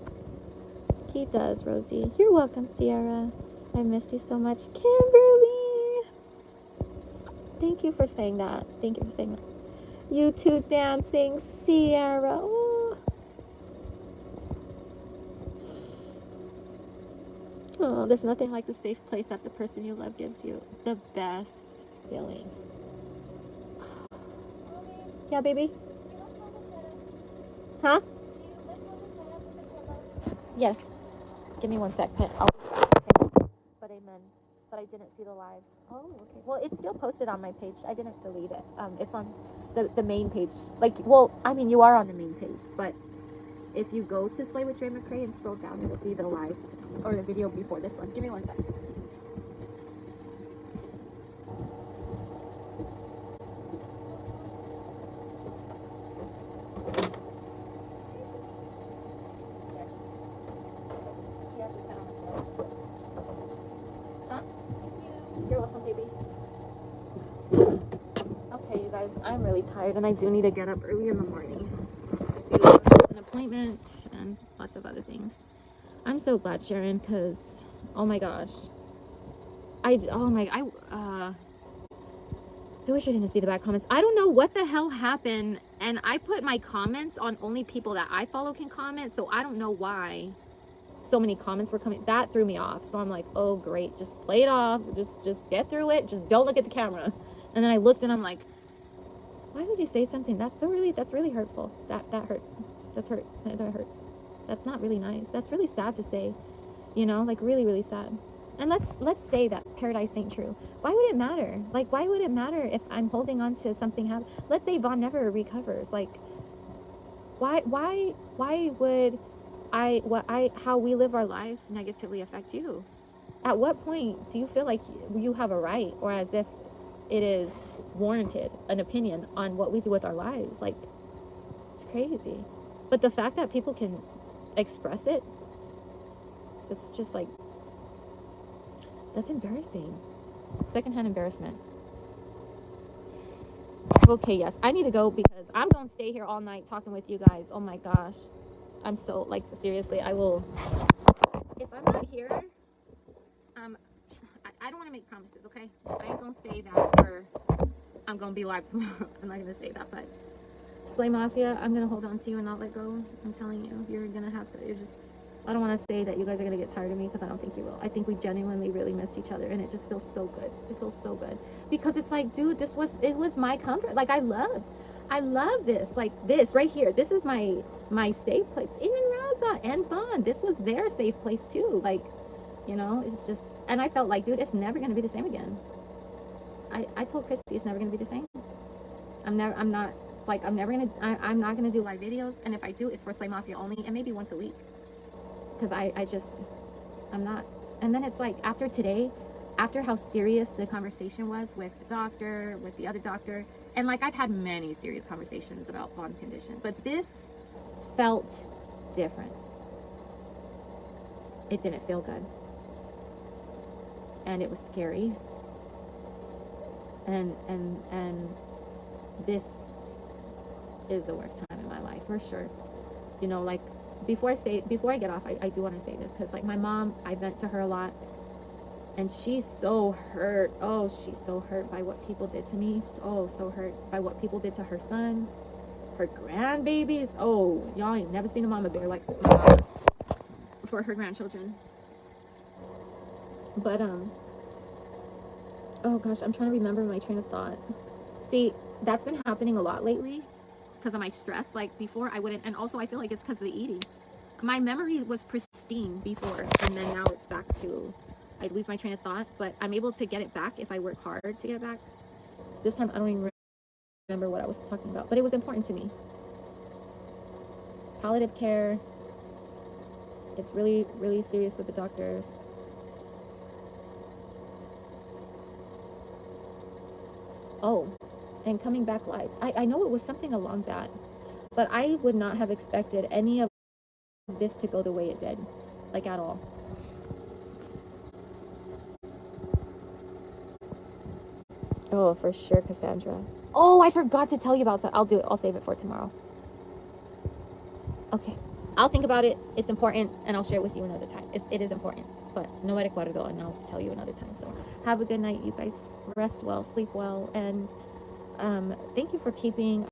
He does, Rosie. You're welcome, Sierra. I missed you so much. Kimberly! Thank you for saying that. Thank you for saying that. You two dancing, Sierra. Oh. Oh, there's nothing like the safe place that the person you love gives you. The best feeling. Yeah, baby? Huh? Yes. Give me 1 second. But amen. but I didn't see the live. Oh, okay. Well, it's still posted on my page. I didn't delete it. It's on the main page. Like, well, I mean, you are on the main page, but if you go to Slay with Dre McCray and scroll down, it'll be the live or the video before this one. Give me 1 second. You're welcome, baby. Okay, you guys, I'm really tired and I do need to get up early in the morning. I do have an appointment and lots of other things. I'm so glad, Sharon, because oh my gosh. I wish I didn't see the bad comments. I don't know what the hell happened, and I put my comments on only people that I follow can comment, so I don't know why so many comments were coming. That threw me off. So I'm like, oh great, just play it off, just get through it, just don't look at the camera. And then I looked and I'm like, why would you say something that's really hurtful? That hurts. That hurts. That's not really nice. That's really sad to say, you know, like really, really sad. And let's say that paradise ain't true. Why would it matter? Like, why would it matter if I'm holding on to something let's say Vaughn never recovers. Like, why would how we live our life negatively affect you? At what point do you feel like you have a right, or as if it is warranted, an opinion on what we do with our lives? Like, it's crazy. But the fact that people can express it, it's just like, that's embarrassing. Secondhand embarrassment. Okay, yes, I need to go because I'm gonna stay here all night talking with you guys. Oh my gosh, I'm so, like, seriously, I will, if I'm not here, I don't want to make promises, okay? I ain't gonna say that I'm gonna be live tomorrow. I'm not gonna say that, but Slay Mafia, I'm gonna hold on to you and not let go. I'm telling you, you're gonna have to, I don't want to say that you guys are gonna get tired of me, because I don't think you will. I think we genuinely really missed each other, and it just feels so good. It feels so good because it's like, dude, it was my comfort. Like, I love this, like this right here. This is my safe place. Even Raza and Vaughn, this was their safe place too. Like, you know, it's just, and I felt like, dude, it's never gonna be the same again. I told Christy it's never gonna be the same. I'm not gonna do live videos, and if I do, it's for Slay Mafia only, and maybe once a week. Because I'm not. And then it's like, after today, after how serious the conversation was with the doctor, with the other doctor, and like, I've had many serious conversations about Vaughn's condition, but this felt different. It didn't feel good. And it was scary. And this is the worst time in my life, for sure. You know, like, before I get off, I do want to say this, because like, my mom, I vent to her a lot, and she's so hurt. Oh, she's so hurt by what people did to me. So hurt by what people did to her son, her grandbabies. Oh, y'all ain't never seen a mama bear like my mom for her grandchildren. But oh gosh, I'm trying to remember my train of thought. See, that's been happening a lot lately because of my stress. Like, before I wouldn't, and also I feel like it's because of the eating. My memory was pristine before, and then now it's back to, I lose my train of thought, but I'm able to get it back if I work hard to get it back. This time I don't even remember what I was talking about, but it was important to me. Palliative care, it's really, really serious with the doctors. Oh, and coming back live. I know it was something along that, but I would not have expected any of this to go the way it did, like, at all. Oh, for sure, Cassandra. Oh, I forgot to tell you about that. I'll do it. I'll save it for tomorrow. Okay. I'll think about it. It's important, and I'll share it with you another time. It is important, but no me recuerdo, and I'll tell you another time. So have a good night, you guys. Rest well, sleep well, and thank you for keeping